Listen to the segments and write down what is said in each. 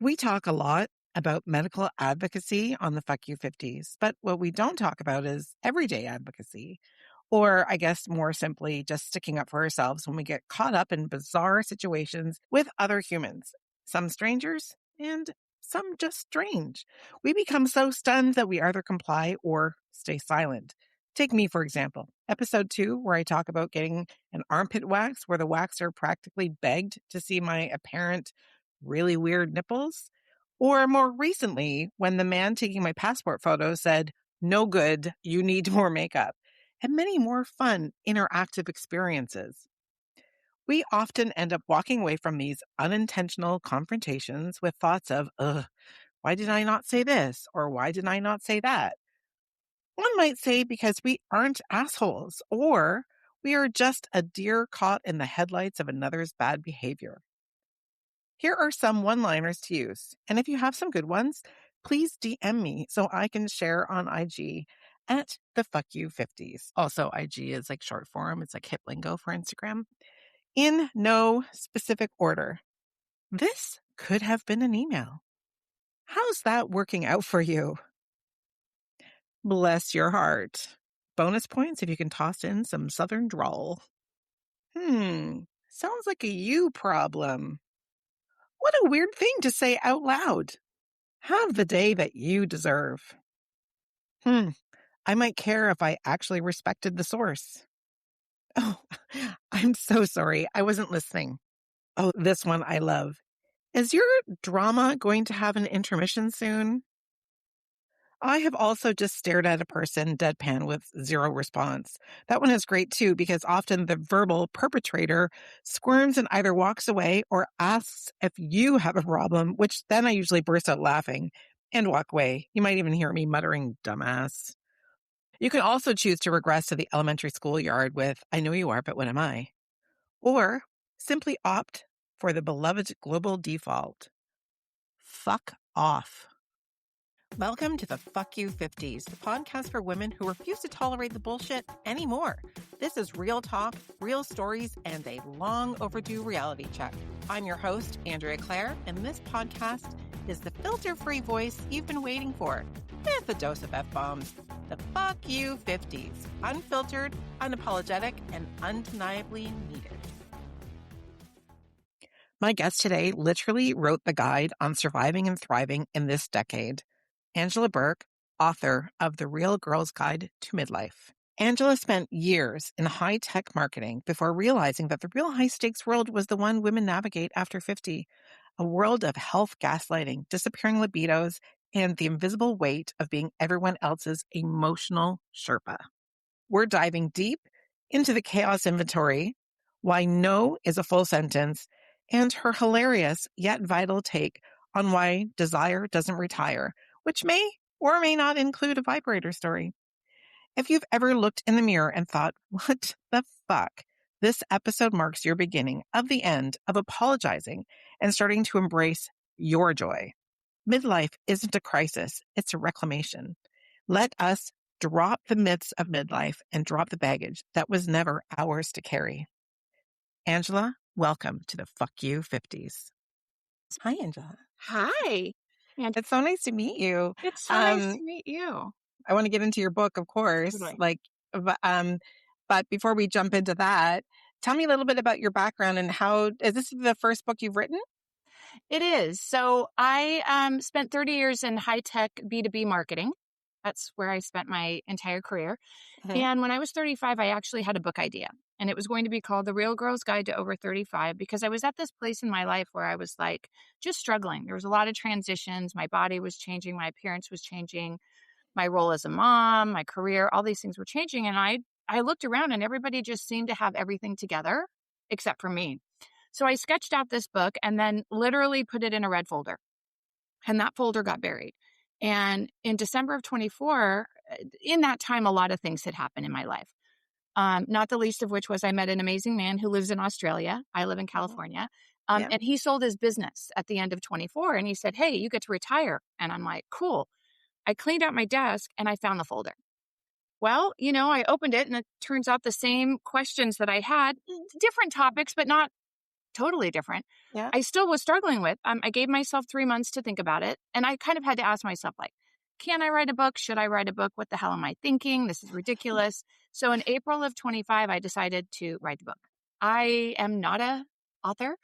We talk a lot about medical advocacy on the Fuck You 50s, but what we don't talk about is everyday advocacy. Or, I guess more simply, just sticking up for ourselves when we get caught up in bizarre situations with other humans, some strangers and some just strange. We become so stunned that we either comply or stay silent. Take me, for example, episode 2, where I talk about getting an armpit wax where the waxer practically begged to see my apparent really weird nipples. Or more recently, when the man taking my passport photo said, "No good, you need more makeup," and many more fun, interactive experiences. We often end up walking away from these unintentional confrontations with thoughts of, ugh, why did I not say this? Or why did I not say that? One might say because we aren't assholes, or we are just a deer caught in the headlights of another's bad behavior. Here are some one-liners to use. And if you have some good ones, please DM me so I can share on IG at the Fuck You 50s. Also, IG is like short form. It's like hip lingo for Instagram. In no specific order. This could have been an email. How's that working out for you? Bless your heart. Bonus points if you can toss in some southern drawl. Sounds like a you problem. What a weird thing to say out loud. Have the day that you deserve. I might care if I actually respected the source. Oh, I'm so sorry. I wasn't listening. Oh, this one I love. Is your drama going to have an intermission soon? I have also just stared at a person deadpan with zero response. That one is great too, because often the verbal perpetrator squirms and either walks away or asks if you have a problem, which then I usually burst out laughing and walk away. You might even hear me muttering, "Dumbass." You can also choose to regress to the elementary schoolyard with, "I know you are, but what am I?" Or simply opt for the beloved global default. Fuck off. Welcome to the Fuck You 50s, the podcast for women who refuse to tolerate the bullshit anymore. This is real talk, real stories, and a long overdue reality check. I'm your host, Andrea Claire, and this podcast is the filter-free voice you've been waiting for, with a dose of F-bombs. The Fuck You 50s, unfiltered, unapologetic, and undeniably needed. My guest today literally wrote the guide on surviving and thriving in this decade. Angela Burk, author of The Real Girl's Guide to Midlife. Angela spent years in high-tech marketing before realizing that the real high-stakes world was the one women navigate after 50, a world of health gaslighting, disappearing libidos, and the invisible weight of being everyone else's emotional Sherpa. We're diving deep into the chaos inventory, why no is a full sentence, and her hilarious yet vital take on why desire doesn't retire, which may or may not include a vibrator story. If you've ever looked in the mirror and thought, what the fuck? This episode marks your beginning of the end of apologizing and starting to embrace your joy. Midlife isn't a crisis, it's a reclamation. Let us drop the myths of midlife and drop the baggage that was never ours to carry. Angela, welcome to the Fuck You 50s. Hi, Angela. Hi. And It's so nice to meet you. it's so nice to meet you. I want to get into your book, of course. Totally. But before we jump into that, tell me a little bit about your background and how, is this the first book you've written? It is. So I spent 30 years in high-tech B2B marketing. That's where I spent my entire career. And when I was 35, I actually had a book idea. And it was going to be called The Real Girl's Guide to Over 35 because I was at this place in my life where I was like just struggling. There was a lot of transitions. My body was changing. My appearance was changing. My role as a mom, my career, all these things were changing. And I looked around and everybody just seemed to have everything together except for me. So I sketched out this book and then literally put it in a red folder. And that folder got buried. And in December of 24, in that time, a lot of things had happened in my life. Not the least of which was I met an amazing man who lives in Australia. I live in California. And he sold his business at the end of 24. And he said, "Hey, you get to retire." And I'm like, cool. I cleaned out my desk and I found the folder. Well, I opened it and it turns out the same questions that I had, different topics, but not totally different. Yeah. I still was struggling with. I gave myself 3 months to think about it. And I kind of had to ask myself, like, can I write a book? Should I write a book? What the hell am I thinking? This is ridiculous. So in April of 25, I decided to write the book. I am not a author.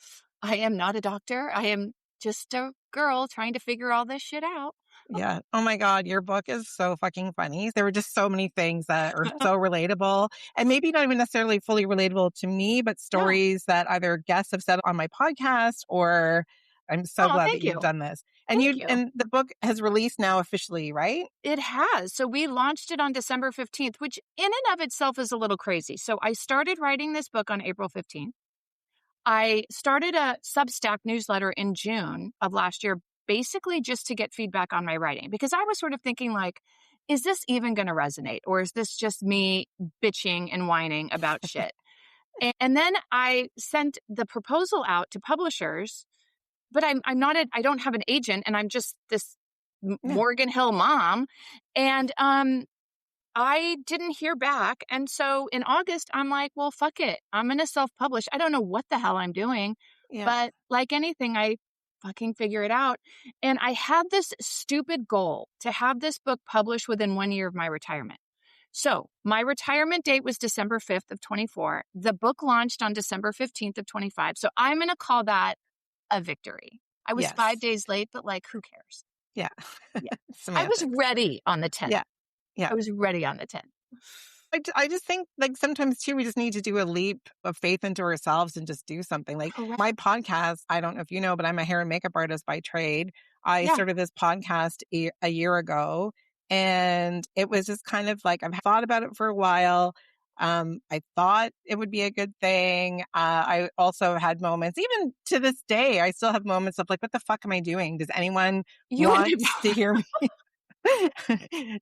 I am not a doctor. I am just a girl trying to figure all this shit out. Yeah. Oh my God, your book is so fucking funny. There were just so many things that are so relatable and maybe not even necessarily fully relatable to me, but No. stories that either guests have said on my podcast or I'm so Oh, glad that thank you've you. done this. Thank you. And the book has released now officially, right? It has. So we launched it on December 15th, which in and of itself is a little crazy. So I started writing this book on April 15th. I started a Substack newsletter in June of last year, basically just to get feedback on my writing, because I was sort of thinking like, is this even going to resonate? Or is this just me bitching and whining about shit? And then I sent the proposal out to publishers, but I'm not, I don't have an agent and I'm just this Yeah. Morgan Hill mom. And, I didn't hear back. And so in August, I'm like, well, fuck it. I'm going to self publish. I don't know what the hell I'm doing, Yeah. but like anything, I fucking figure it out. And I had this stupid goal to have this book published within 1 year of my retirement. So my retirement date was December 5th of 24. The book launched on December 15th of 25. So I'm going to call that a victory. I was 5 days late, but like, who cares? Yeah. Yeah. I was Semantics. ready on the 10th. Yeah. Yeah. I was ready on the 10th. I just think like sometimes too, we just need to do a leap of faith into ourselves and just do something. Like Correct. my podcast, I don't know if you know, but I'm a hair and makeup artist by trade. I Yeah. started this podcast a year ago and it was just kind of like, I've thought about it for a while. I thought it would be a good thing. I also had moments, even to this day, I still have moments of like, what the fuck am I doing? Does anyone You and want to hear me?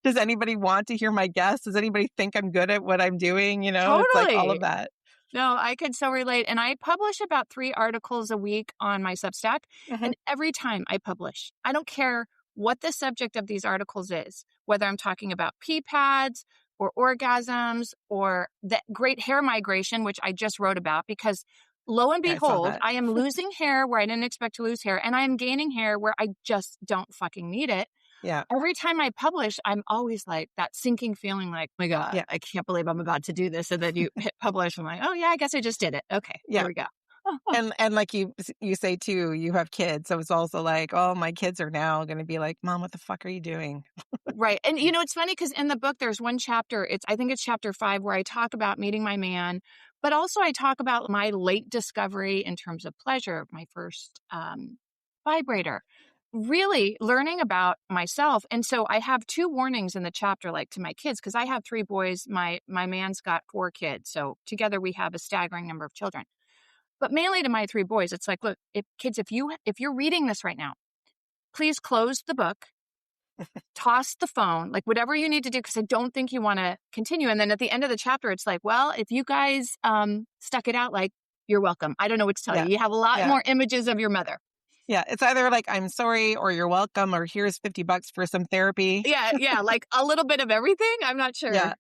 Does anybody want to hear my guests? Does anybody think I'm good at what I'm doing? You know, it's like all of Totally. that. No, I could so relate. And I publish about 3 articles a week on my Substack. Mhm. And every time I publish, I don't care what the subject of these articles is, whether I'm talking about pee pads or orgasms or the great hair migration, which I just wrote about, because lo and Yeah, I saw behold, that. I am losing hair where I didn't expect to lose hair, and I am gaining hair where I just don't fucking need it. Yeah. Every time I publish, I'm always like that sinking feeling like, oh my God, Yeah. I can't believe I'm about to do this. And then you hit publish. I'm like, oh yeah, I guess I just did it. Okay, Yeah. here we go. And like you say too, you have kids. So it's also like, oh, my kids are now going to be like, Mom, what the fuck are you doing? Right. And you know, it's funny because in the book, there's one chapter, I think it's chapter 5, where I talk about meeting my man, but also I talk about my late discovery in terms of pleasure, my first vibrator, really learning about myself. And so I have 2 warnings in the chapter, like to my kids, because I have 3 boys. My man's got 4 kids. So together we have a staggering number of children. But mainly to my 3 boys, it's like, look, if you're reading this right now, please close the book, toss the phone, like whatever you need to do, because I don't think you want to continue. And then at the end of the chapter, it's like, well, if you guys stuck it out, like, you're welcome. I don't know what to tell Yeah. you. You have a lot Yeah. more images of your mother. Yeah. It's either like, I'm sorry, or you're welcome, or here's $50 for some therapy. Yeah, like a little bit of everything. I'm not sure. Yeah.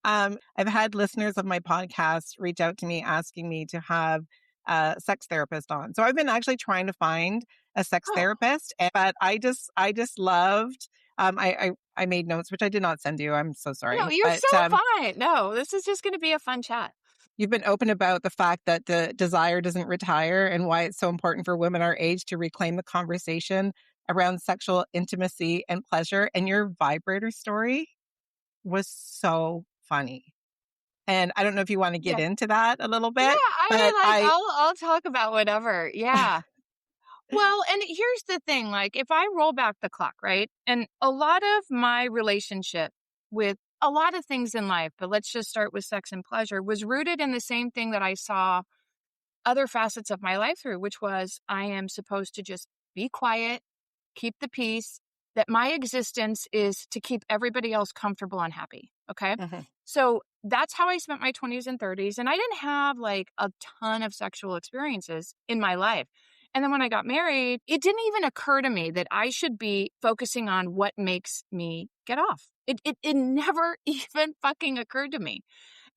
I've had listeners of my podcast reach out to me asking me to have a sex therapist on. So I've been actually trying to find a sex Oh, therapist, but I just loved. I made notes, which I did not send you. I'm so sorry, no, you're but so fine. No, this is just going to be a fun chat. you've been open about the fact that the desire doesn't retire and why it's so important for women our age to reclaim the conversation around sexual intimacy and pleasure. And your vibrator story was so funny. And I don't know if you want to get Yeah. into that a little Yeah, bit, I mean, but like, I'll talk about whatever. Yeah. Well, and here's the thing, like, if I roll back the clock, right? And a lot of my relationship with a lot of things in life, but let's just start with sex and pleasure, was rooted in the same thing that I saw other facets of my life through, which was I am supposed to just be quiet, keep the peace, that my existence is to keep everybody else comfortable and happy. Okay. Mhm. So that's how I spent my 20s and 30s. And I didn't have like a ton of sexual experiences in my life. And then when I got married, it didn't even occur to me that I should be focusing on what makes me get off. It never even fucking occurred to me.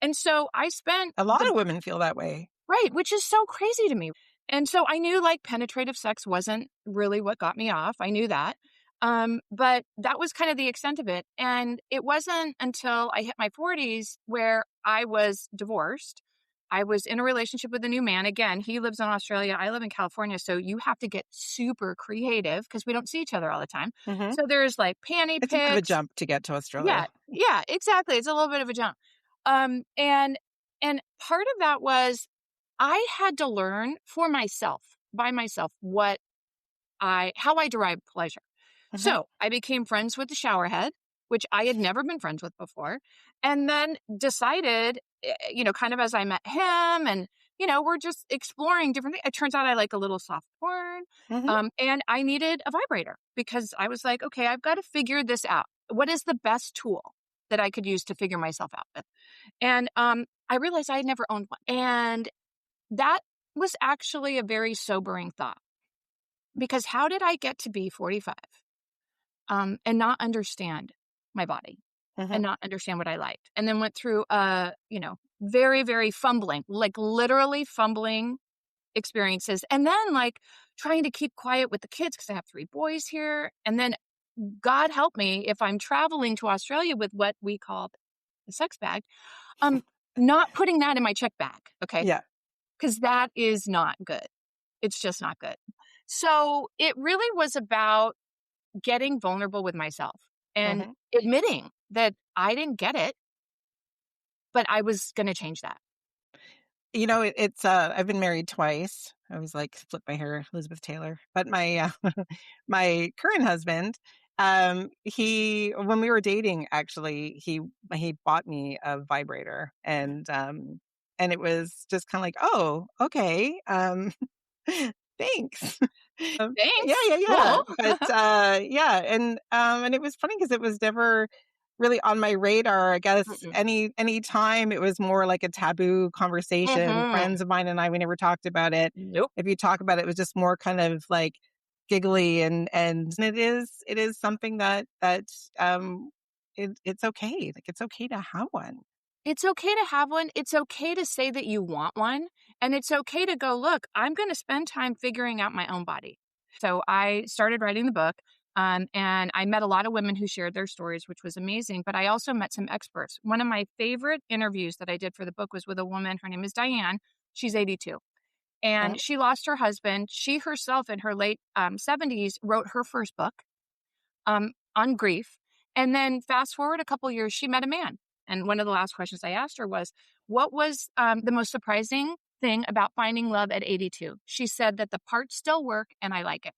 And so I spent A lot of women feel that way. right, which is so crazy to me. And so I knew like penetrative sex wasn't really what got me off. I knew that. But that was kind of the extent of it. And it wasn't until I hit my 40s where I was divorced. I was in a relationship with a new man. Again, he lives in Australia. I live in California. So you have to get super creative because we don't see each other all the time. Hmm. So there's like panty It's a bit of a pics. jump to get to Yeah. Australia. Yeah, exactly. It's a little bit of a jump. Um, and and part of that was I had to learn for myself, by myself, how I derive pleasure. Hmm. So I became friends with the showerhead, which I had never been friends with before, and then decided, kind of as I met him, and we're just exploring different things. It turns out I like a little soft porn, Hmm. and I needed a vibrator because I was like, okay, I've got to figure this out. What is the best tool that I could use to figure myself out with? And I realized I had never owned one, and that was actually a very sobering thought because how did I get to be 45 and not understand my body Hmm. and not understand what I liked? And then went through, very, very fumbling, like literally fumbling experiences. And then like trying to keep quiet with the kids because I have 3 boys here. And then God help me if I'm traveling to Australia with what we call the sex bag, um, not putting that in my check bag. Okay. Yeah. Because that is not good. It's just not good. So it really was about getting vulnerable with myself and Hmm. admitting that I didn't get it, but I was going to change that. I've been married twice. I was like, flip my hair, Elizabeth Taylor. But my my current husband, when we were dating, actually, he bought me a vibrator, and it was just kind of like, oh, okay, thanks. Yeah, Thanks. yeah, yeah. Cool. But yeah, and it was funny because it was never really on my radar. I guess Mm-mm. any time it was more like a taboo conversation. Mhm. Friends of mine and I, we never talked about it. Nope. If you talk about it, it was just more kind of like giggly, and it is something that um it's okay. Like it's okay to have one. It's okay to have one. It's okay to say that you want one. And it's okay to go, look, I'm going to spend time figuring out my own body. So I started writing the book. And I met a lot of women who shared their stories, which was amazing. But I also met some experts. One of my favorite interviews that I did for the book was with a woman. Her name is Diane. She's 82. Mhm. And she lost her husband. She herself, in her late 70s, wrote her first book on grief. And then fast forward a couple years, she met a man. And one of the last questions I asked her was, what was the most surprising thing about finding love at 82? She said that the parts still work and I like it.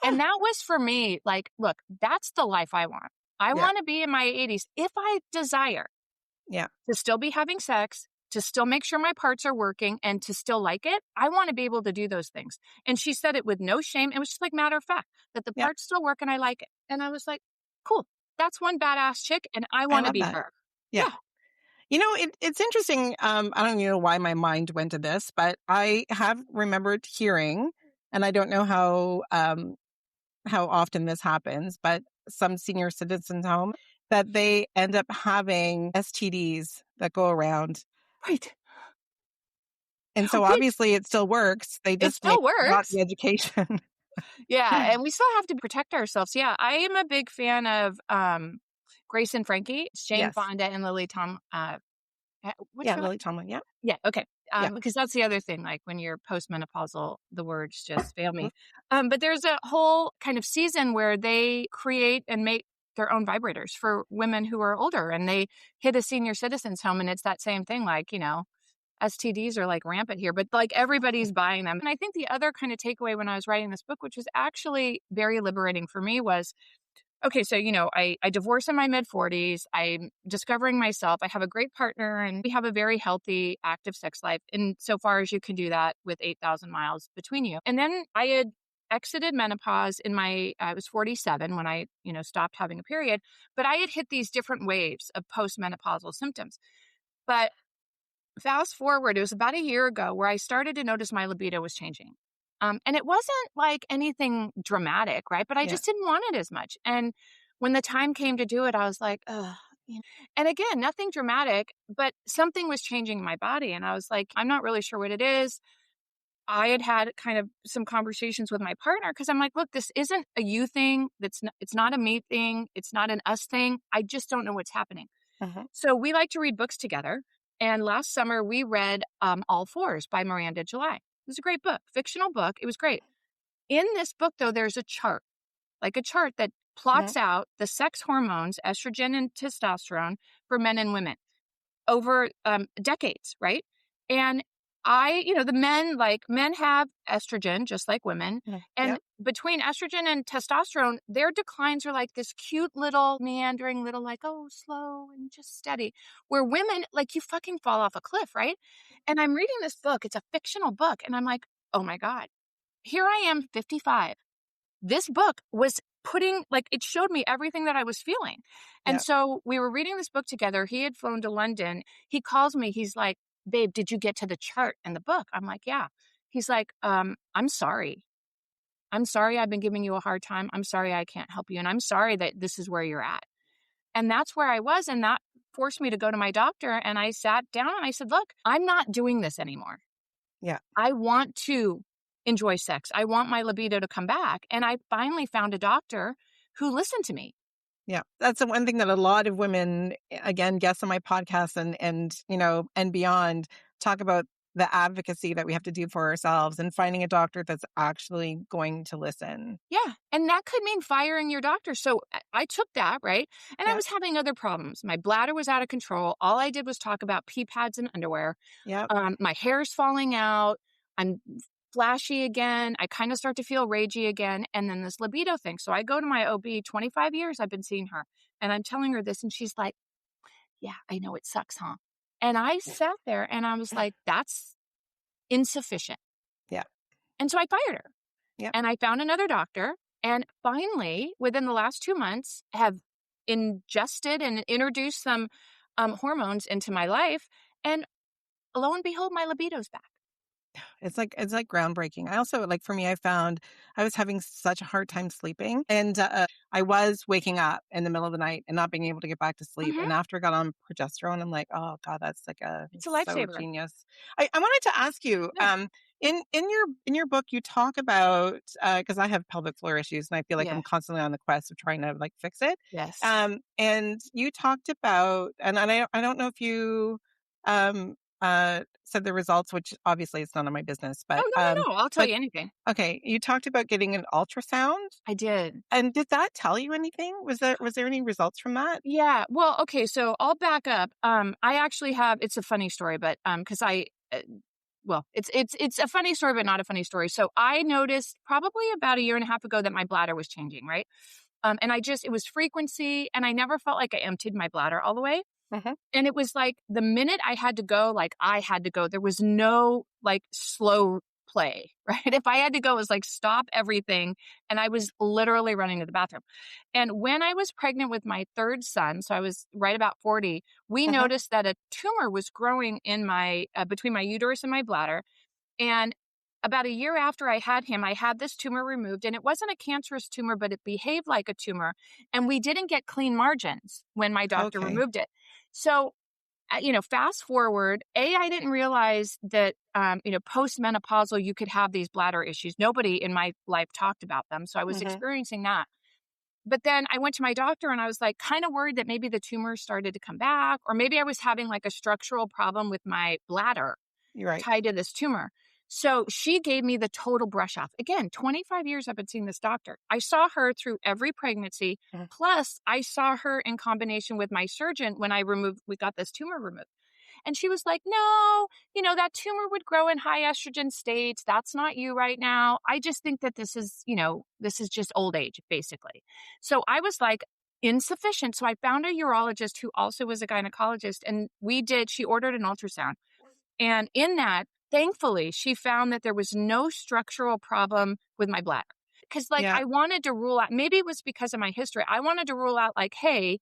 And that was for me like, look, that's the life I want. I Yeah, want to be in my 80s if I desire yeah, to still be having sex, to still make sure my parts are working and to still like it. I want to be able to do those things. And she said it with no shame. It was just like matter of fact that the yeah. parts still work and I like it. And I was like, cool. That's one badass chick and I I want to love be that. her. Yeah. Yeah. It's interesting. I don't even know why my mind went to this, but I have remembered hearing, and I don't know how often this happens, but some senior citizens home that they end up having STDs that go around. Right. And so Which obviously it still works. They it just may still got works. the education. Yeah. And we still have to protect ourselves. Yeah. I am a big fan of Grace and Frankie. It's Jane Yes. Fonda and Lily Tom. What's Yeah, her Lily Tomlin. Yeah. Yeah, okay. Yeah. Because that's the other thing, like when you're postmenopausal, the words just fail Mhm. me. But there's a whole kind of season where they create and make their own vibrators for women who are older and they hit a senior citizens home and it's that same thing, like, STDs are like rampant here, but like everybody's buying them. And I think the other kind of takeaway when I was writing this book, which was actually very liberating for me, was okay, so, I divorced in my mid 40s. I'm discovering myself. I have a great partner and we have a very healthy, active sex life. And so far as you can do that with 8,000 miles between you. And then I had exited menopause I was 47 when I, stopped having a period, but I had hit these different waves of postmenopausal symptoms. But fast forward, it was about a year ago where I started to notice my libido was changing. And it wasn't like anything dramatic, right? But I Yeah. just didn't want it as much. And when the time came to do it, I was like, ugh. And again, nothing dramatic, but something was changing in my body. And I was like, I'm not really sure what it is. I had had kind of some conversations with my partner because I'm like, look, this isn't a you thing. It's not a me thing. It's not an us thing. I just don't know what's happening. Mhm. So we like to read books together. And last summer we read All Fours by Miranda July. It was a great book, fictional book. It was great. In this book, though, there's a chart, like a chart that Mhm. plots out the sex hormones, estrogen and testosterone, for men and women over decades, right? And the men, like men have estrogen just like women. Mhm. And Yep. between estrogen and testosterone, their declines are like this cute little meandering little, like, oh, slow and just steady. Where women, like, you fucking fall off a cliff, right? And I'm reading this book, it's a fictional book. And I'm like, oh my God, here I am, 55. This book was putting, like, it showed me everything that I was feeling. And Yep. so we were reading this book together. He had flown to London. He calls me. He's like, babe, did you get to the chart in the book? I'm like, yeah. He's like, I'm sorry. I'm sorry I've been giving you a hard time. I'm sorry I can't help you. And I'm sorry that this is where you're at. And that's where I was. And that forced me to go to my doctor. And I sat down and I said, look, I'm not doing this anymore. Yeah. I want to enjoy sex. I want my libido to come back. And I finally found a doctor who listened to me. Yeah. That's the one thing that a lot of women, again, guests on my podcast and beyond, talk about the advocacy that we have to do for ourselves and finding a doctor that's actually going to listen. Yeah. And that could mean firing your doctor. So I took that, right? And I Yep. was having other problems. My bladder was out of control. All I did was talk about pee pads and underwear. Yep. My hair's falling out. I'm flashy again. I kind of start to feel ragey again. And then this libido thing. So I go to my OB, 25 years I've been seeing her. And I'm telling her this. And she's like, yeah, I know it sucks, huh? And I sat there and I was like, that's insufficient. Yep. And so I fired her Yep. and I found another doctor. And finally, within the last 2 months, have ingested and introduced some hormones into my life. And lo and behold, my libido's back. It's like groundbreaking. I also, like, for me, I found I was having such a hard time sleeping, and I was waking up in the middle of the night and not being able to get back to sleep. Hmm. And after I got on progesterone, I'm like, oh God, It's a it's so lifesaver. genius. I wanted to ask you, Yeah. in your book, you talk about, because I have pelvic floor issues, and I feel like Yeah. I'm constantly on the quest of trying to, like, fix it. Yes. And you talked about, and I don't know if you um said the results, which obviously it's none of my business, Oh, but no, no, no. I'll tell but you anything. okay, you talked about getting an ultrasound, I did. and did that tell you anything? Was there any results from that? Yeah. Well, okay. So I'll back up. I actually have, it's a funny story, but, cause it's a funny story, but not a funny story. So I noticed probably about a year and a half ago that my bladder was changing, right? And it was frequency and I never felt like I emptied my bladder all the way. Mhm. And it was like the minute I had to go, like I had to go. There was no like slow play, right? If I had to go, it was like stop everything. And I was literally running to the bathroom. And when I was pregnant with my third son, so I was right about 40, we Uh-huh. noticed that a tumor was growing in my, between my uterus and my bladder. And about a year after I had him, I had this tumor removed and it wasn't a cancerous tumor, but it behaved like a tumor. And we didn't get clean margins when my doctor Okay. removed it. So, fast forward, I didn't realize that, postmenopausal, you could have these bladder issues. Nobody in my life talked about them. So I was Mhm. experiencing that. But then I went to my doctor and I was like kind of worried that maybe the tumor started to come back, or maybe I was having like a structural problem with my bladder You're right. tied to this tumor. So she gave me the total brush off. Again, 25 years I've been seeing this doctor. I saw her through every pregnancy. Mhm. Plus, I saw her in combination with my surgeon when we got this tumor removed. And she was like, no, that tumor would grow in high estrogen states. That's not you right now. I just think that this is just old age, basically. So I was like, insufficient. So I found a urologist who also was a gynecologist and she ordered an ultrasound. And in that, thankfully, she found that there was no structural problem with my bladder. Because, like, Yeah. I wanted to rule out, maybe it was because of my history. I wanted to rule out, like, hey,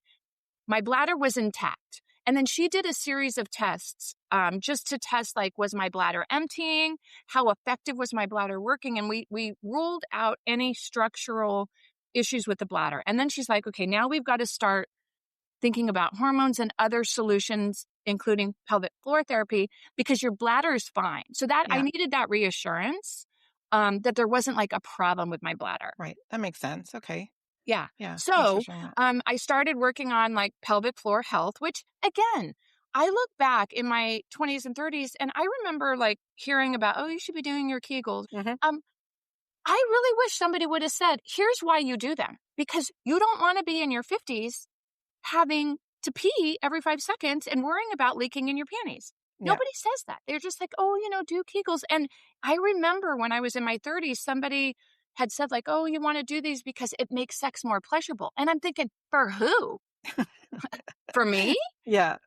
my bladder was intact. And then she did a series of tests just to test, like, was my bladder emptying? How effective was my bladder working? And we ruled out any structural issues with the bladder. And then she's like, okay, now we've got to start thinking about hormones and other solutions, including pelvic floor therapy, because your bladder is fine. So that I Yeah. needed that reassurance that there wasn't like a problem with my bladder. Right. That makes sense. Okay. Yeah. Yeah. Thanks for So sharing that. I started working on like pelvic floor health, which again, I look back in my 20s and 30s and I remember like hearing about, oh, you should be doing your Kegels. Hmm. Um, I really wish somebody would have said, here's why you do them, because you don't want to be in your 50s having to pee every 5 seconds and worrying about leaking in your panties. Yeah. Nobody says that. They're just like, oh, do Kegels. And I remember when I was in my 30s, somebody had said, like, oh, you want to do these because it makes sex more pleasurable. And I'm thinking, for who? For me? Yeah.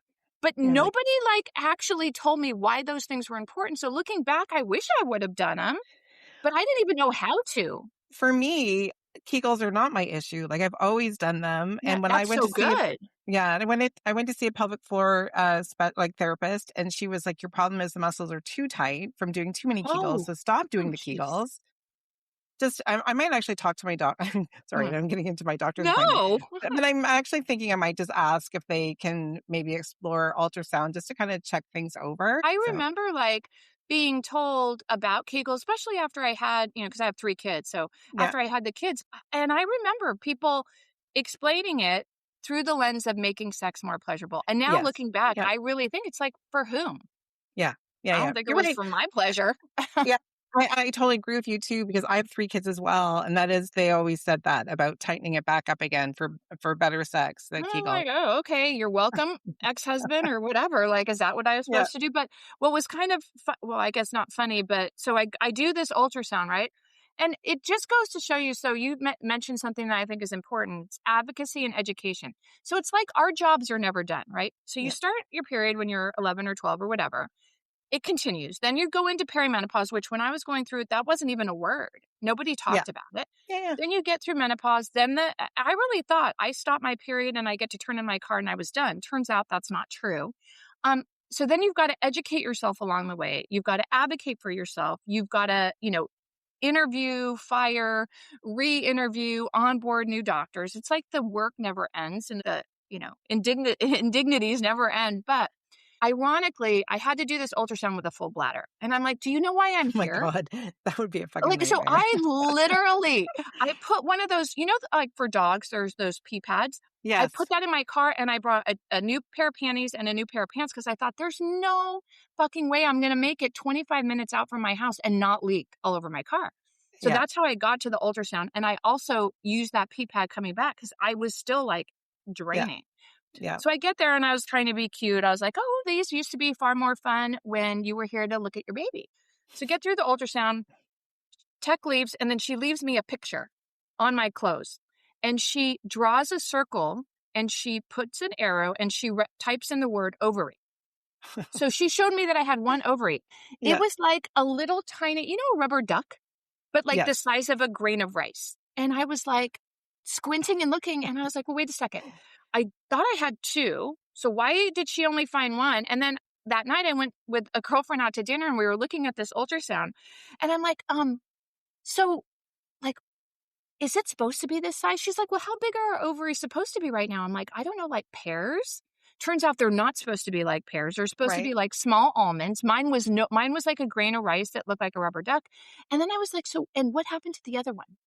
But You're like, nobody like actually told me why those things were important. So looking back, I wish I would have done them, but I didn't even know how to. for me, Kegels are not my issue. Like I've always done them. Yeah, And when I that's went so to see, good. yeah, and I went to see a pelvic floor like therapist, and she was like, "Your problem is the muscles are too tight from doing too many Kegels, Oh, so stop oh, doing the jeez. Kegels." Just, I might actually talk to my doc. Sorry, Mm. I'm getting into my doctor's appointment, No, but I'm actually thinking I might just ask if they can maybe explore ultrasound just to kind of check things over. I So remember like being told about Kegel, especially after I had, because I have 3 kids. So yeah, after I had the kids, and I remember people explaining it through the lens of making sex more pleasurable. And now yes, looking back, yeah, I really think it's like for whom? yeah, yeah, I yeah. don't think it You're was right. for my pleasure. Yeah, I totally agree with you too, because I have 3 kids as well, and that is they always said that about tightening it back up again for better sex, the And I'm Kegel. like, oh, okay, you're welcome, ex-husband or whatever. Like, is that what I was Yeah, supposed to do? But what was kind of, well, I guess not funny, but so I do this ultrasound, right? And it just goes to show you. So you mentioned something that I think is important. It's advocacy and education. So it's like our jobs are never done, right? So you yeah, start your period when you're 11 or 12 or whatever. It continues. Then you go into perimenopause, which when I was going through it, that wasn't even a word. Nobody yeah, talked about it. yeah, yeah, Then you get through menopause. Then I really thought I stopped my period and I get to turn in my car and I was done. Turns out that's not true. Um, so then you've got to educate yourself along the way. You've got to advocate for yourself. You've got to, interview, fire, re-interview, onboard new doctors. It's like the work never ends and the, indignities never end. But ironically, I had to do this ultrasound with a full bladder. And I'm like, do you know why I'm Oh my here? god, that would be a fucking Like, so nightmare. I put one of those, like for dogs, there's those pee pads. I Yes, put that in my car and I brought a new pair of panties and a new pair of pants because I thought there's no fucking way I'm going to make it 25 minutes out from my house and not leak all over my car. So yeah, that's how I got to the ultrasound. And I also used that pee pad coming back because I was still like yeah, draining. yeah, So I get there and I was trying to be cute. I was like, oh, these used to be far more fun when you were here to look at your baby. So get through the ultrasound. Tech leaves, and then she leaves me a picture on my clothes. And she draws a circle and she puts an arrow and she types in the word ovary. So she showed me that I had one ovary. It yeah, was like a little tiny, a rubber duck, but like the yes, size of a grain of rice. And I was like squinting and looking, and I was like, well, wait a second. I thought I had two. So why did she only find one? And then that night I went with a girlfriend out to dinner and we were looking at this ultrasound. And I'm like, so like, is it supposed to be this size? She's like, well, how big are our ovaries supposed to be right now? I'm like, I don't know, like pears? Turns out they're not supposed to be like pears. They're supposed to right, be like small almonds. Mine was like a grain of rice that looked like a rubber duck. And then I was like, so, and what happened to the other one?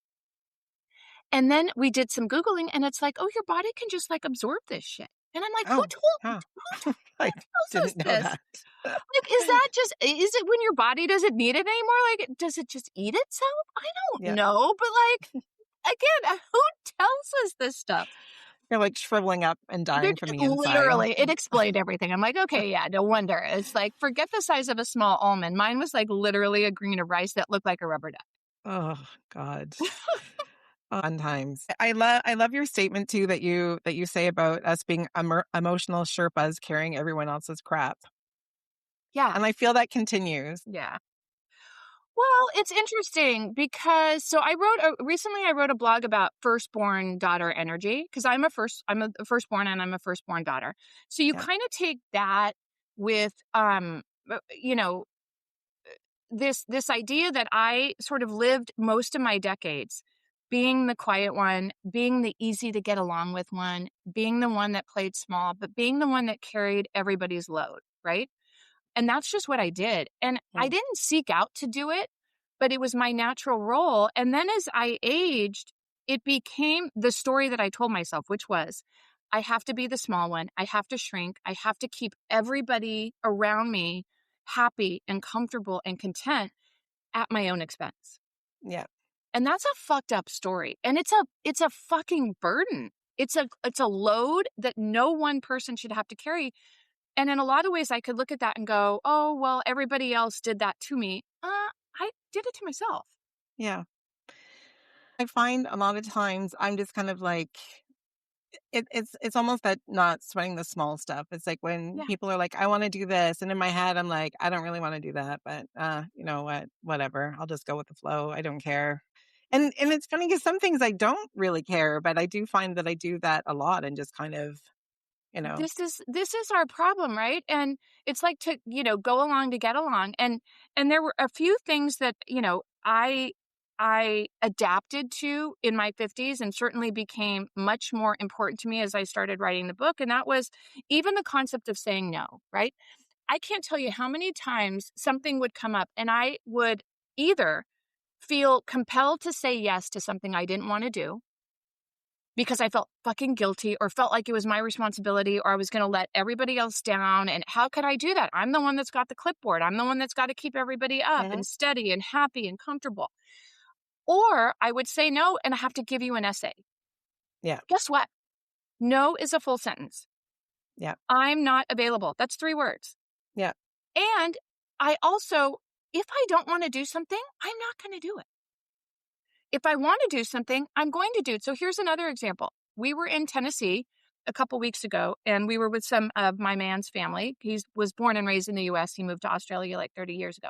And then we did some Googling and it's like, oh, your body can just like absorb this shit. And I'm like, oh, huh. who I tells us didn't know this? that. Like, is it when your body doesn't need it anymore? Like, does it just eat itself? I don't Yeah, know. But like, again, who tells us this stuff? you're like shriveling up and dying from the inside. Literally, it explained everything. I'm like, okay, yeah, no wonder. It's like, forget the size of a small almond. Mine was like literally a grain of rice that looked like a rubber duck. Oh god. Fun times. I love your statement too that you say about us being emotional Sherpas carrying everyone else's crap. Yeah, And I feel that continues. yeah. Well, it's interesting because recently I wrote a blog about firstborn daughter energy because I'm a firstborn and I'm a firstborn daughter. So you Yeah. kind of take that with you know this idea that I sort of lived most of my decades being the quiet one, being the easy to get along with one, being the one that played small, but being the one that carried everybody's load, right? And that's just what I did. And I Mm. didn't seek out to do it, but it was my natural role. And then as I aged, it became the story that I told myself, which was I have to be the small one. I have to shrink. I have to keep everybody around me happy and comfortable and content at my own expense. Yeah. And that's a fucked up story. And it's a fucking burden. It's a load that no one person should have to carry. And in a lot of ways, I could look at that and go, oh, well, everybody else did that to me. I did it to myself. Yeah. I find a lot of times I'm just kind of like, it's almost that not sweating the small stuff. It's like when Yeah. people are like, I want to do this. And in my head, I'm like, I don't really want to do that. But you know what? Whatever. I'll just go with the flow. I don't care. And it's funny because some things I don't really care, but I do find that I do that a lot and just kind of, you know. This is our problem, right? And it's like to, go along to get along. And there were a few things that, I adapted to in my 50s and certainly became much more important to me as I started writing the book. And that was even the concept of saying no, right? I can't tell you how many times something would come up and I would either feel compelled to say yes to something I didn't want to do because I felt fucking guilty or felt like it was my responsibility or I was going to let everybody else down. And how could I do that? I'm the one that's got the clipboard. I'm the one that's got to keep everybody up Mhm. and steady and happy and comfortable. Or I would say no and I have to give you an essay. Yeah. Guess what? No is a full sentence. Yeah. I'm not available. That's 3 words. Yeah. And I also, if I don't want to do something, I'm not going to do it. If I want to do something, I'm going to do it. So here's another example. We were in Tennessee a couple weeks ago, and we were with some of my man's family. He was born and raised in the US. He moved to Australia like 30 years ago.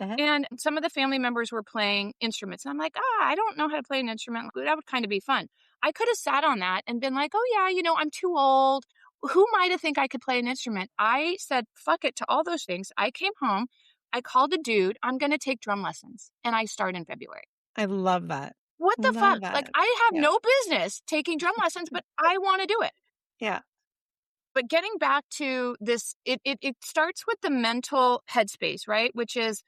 Mhm. And some of the family members were playing instruments. And I'm like, I don't know how to play an instrument. That would kind of be fun. I could have sat on that and been like, oh, yeah, I'm too old. Who am I to think I could play an instrument? I said, fuck it to all those things. I came home. I called a dude. I'm going to take drum lessons. And I start in February. I love that. What the Love fuck? Like, that. I have Yeah. no business taking drum lessons, but I want to do it. Yeah. But getting back to this, it starts with the mental headspace, right? Which is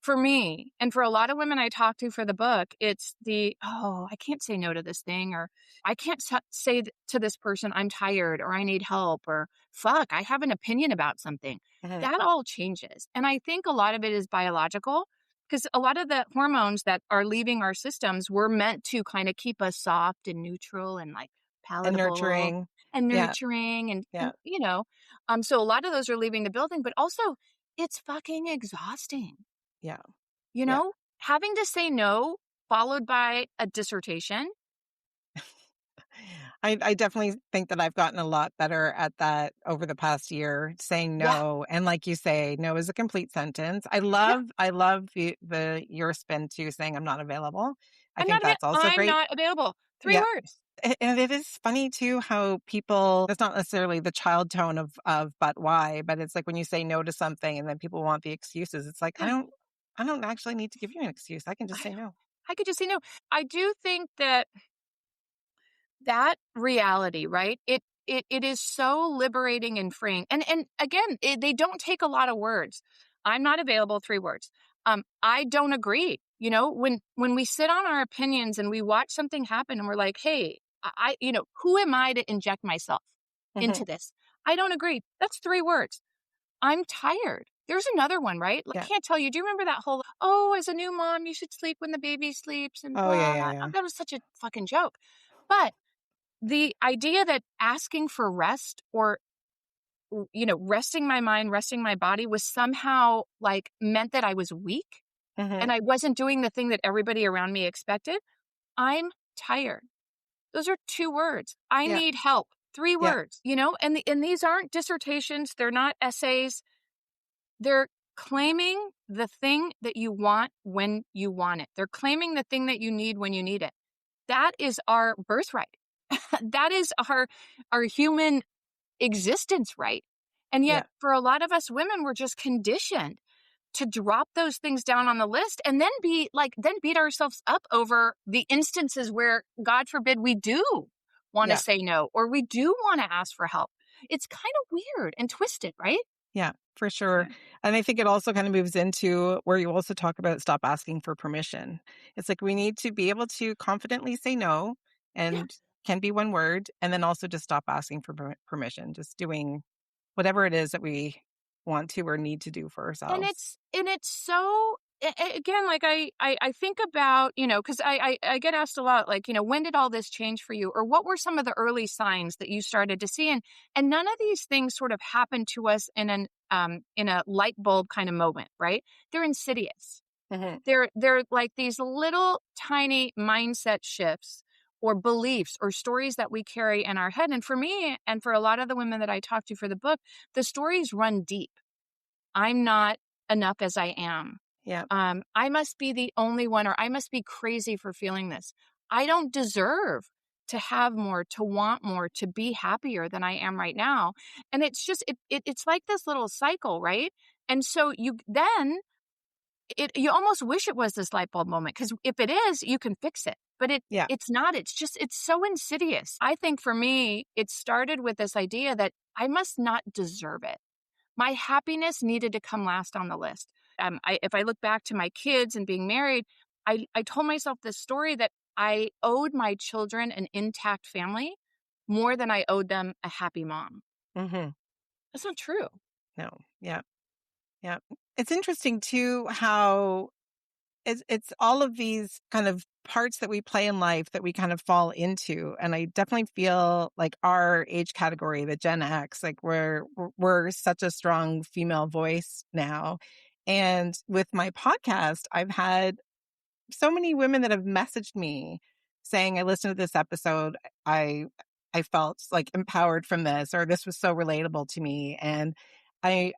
for me and for a lot of women I talk to for the book, it's I can't say no to this thing, or I can't say to this person, I'm tired or I need help, or fuck, I have an opinion about something. Mhm. That all changes. And I think a lot of it is biological because a lot of the hormones that are leaving our systems were meant to kind of keep us soft and neutral and like And palatable nurturing. and Yeah. nurturing Yeah. so a lot of those are leaving the building, but also it's fucking exhausting. Yeah. You Yeah. know, having to say no followed by a dissertation. I definitely think that I've gotten a lot better at that over the past year, saying Yeah. no. And like you say, no is a complete sentence. Yeah. I love your spin too, saying I'm not available. I think that's also I'm great. not available. 3 Yeah. words. And it is funny too how people, it's not necessarily the child tone of but why, but it's like when you say no to something and then people want the excuses. It's like Yeah. I don't actually need to give you an excuse. I can just I say know. no. I could just say no. I do think that reality, right? It is so liberating and freeing. And again, they don't take a lot of words. I'm not available, 3 words. I don't agree. When we sit on our opinions and we watch something happen and we're like, hey, who am I to inject myself Hmm. into this? I don't agree. That's 3 words. I'm tired. There's another one, right? Like, Yeah. can't tell you. Do you remember that whole, oh, as a new mom, you should sleep when the baby sleeps and Oh yeah, blah. yeah, yeah. That was such a fucking joke. But the idea that asking for rest or, resting my mind, resting my body was somehow like meant that I was weak Hmm. and I wasn't doing the thing that everybody around me expected. I'm tired. Those are 2 words. I Yeah. need help. 3 Yeah. words, and these aren't dissertations. They're not essays. They're claiming the thing that you want when you want it. They're claiming the thing that you need when you need it. That is our birthright. That is our human existence right. And yet Yeah. for a lot of us women, we're just conditioned to drop those things down on the list and then beat ourselves up over the instances where, God forbid, we do want to Yeah. say no or we do want to ask for help. It's kind of weird and twisted, right? Yeah, for sure. Yeah. And I think it also kind of moves into where you also talk about stop asking for permission. It's like we need to be able to confidently say no Yeah. and can be one word, and then also just stop asking for permission, just doing whatever it is that we want to or need to do for And ourselves. it's so again, like I think about, because I get asked a lot, like, when did all this change for you? Or what were some of the early signs that you started to see? And none of these things sort of happen to us in a light bulb kind of moment, right? They're insidious. Hmm. They're like these little tiny mindset shifts or beliefs or stories that we carry in our head. And for me, and for a lot of the women that I talked to for the book, the stories run deep. I'm not enough as I am. Yeah. I must be the only one, or I must be crazy for feeling this. I don't deserve to have more, to want more, to be happier than I am right now. And it's just, it's like this little cycle, right? And so you almost wish it was this light bulb moment, because if it is, you can fix it. But Yeah. it's not. It's so insidious. I think for me, it started with this idea that I must not deserve it. My happiness needed to come last on the list. If I look back to my kids and being married, I told myself this story that I owed my children an intact family more than I owed them a happy mom. Hmm. That's not true. No. Yeah. Yeah. It's interesting too how it's all of these kind of parts that we play in life that we kind of fall into. And I definitely feel like our age category, the Gen X, like we're such a strong female voice now. And with my podcast, I've had so many women that have messaged me saying, I listened to this episode. I I felt like empowered from this, or this was so relatable to me. And I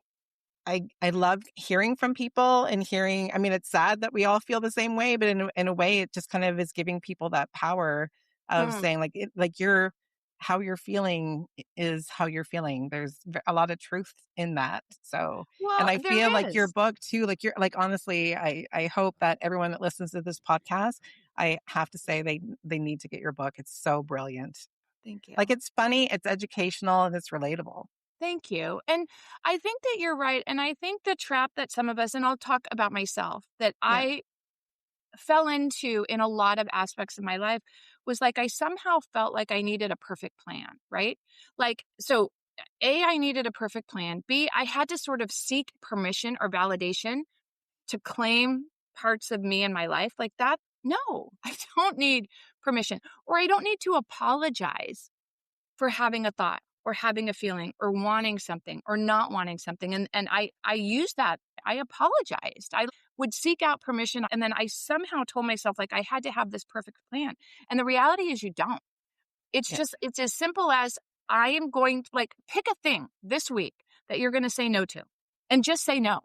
I love hearing from people and hearing. I mean, it's sad that we all feel the same way, but in a way, it just kind of is giving people that power of Hmm. saying, like, like you're how you're feeling is how you're feeling. There's a lot of truth in that. So, and Well, I there feel like your is. book too. Like you're like honestly, I hope that everyone that listens to this podcast, I have to say they need to get your book. It's so brilliant. Thank you. Like it's funny, it's educational, and it's relatable. Thank you. And I think that you're right. And I think the trap that some of us, and I'll talk about myself, that Yeah. I fell into in a lot of aspects of my life was like I somehow felt like I needed a perfect plan, right? Like, so A, I needed a perfect plan. B, I had to sort of seek permission or validation to claim parts of me in my life like that. No, I don't need permission, or I don't need to apologize for having a thought or having a feeling or wanting something or not wanting something. And I used that. I apologized. I would seek out permission. And then I somehow told myself like I had to have this perfect plan. And the reality is you don't. Yeah. It's as simple as I am going to like pick a thing this week that you're going to say no to and just say no.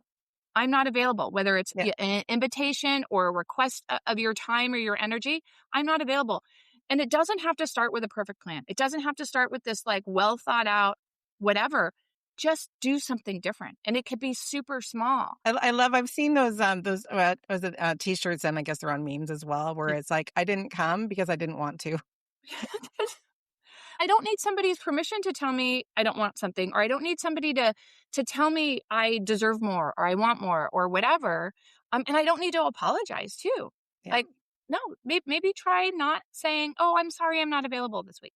I'm not available, whether it's Yeah. an invitation or a request of your time or your energy. I'm not available. And it doesn't have to start with a perfect plan. It doesn't have to start with this like well thought out, whatever. Just do something different. And it could be super small. I love. I've seen those was it t-shirts, and I guess they're on memes as well, where Yeah. it's like I didn't come because I didn't want to. I don't need somebody's permission to tell me I don't want something, or I don't need somebody to tell me I deserve more or I want more or whatever. And I don't need to apologize too. Yeah. Like, no, maybe try not saying, "Oh, I'm sorry, I'm not available this week."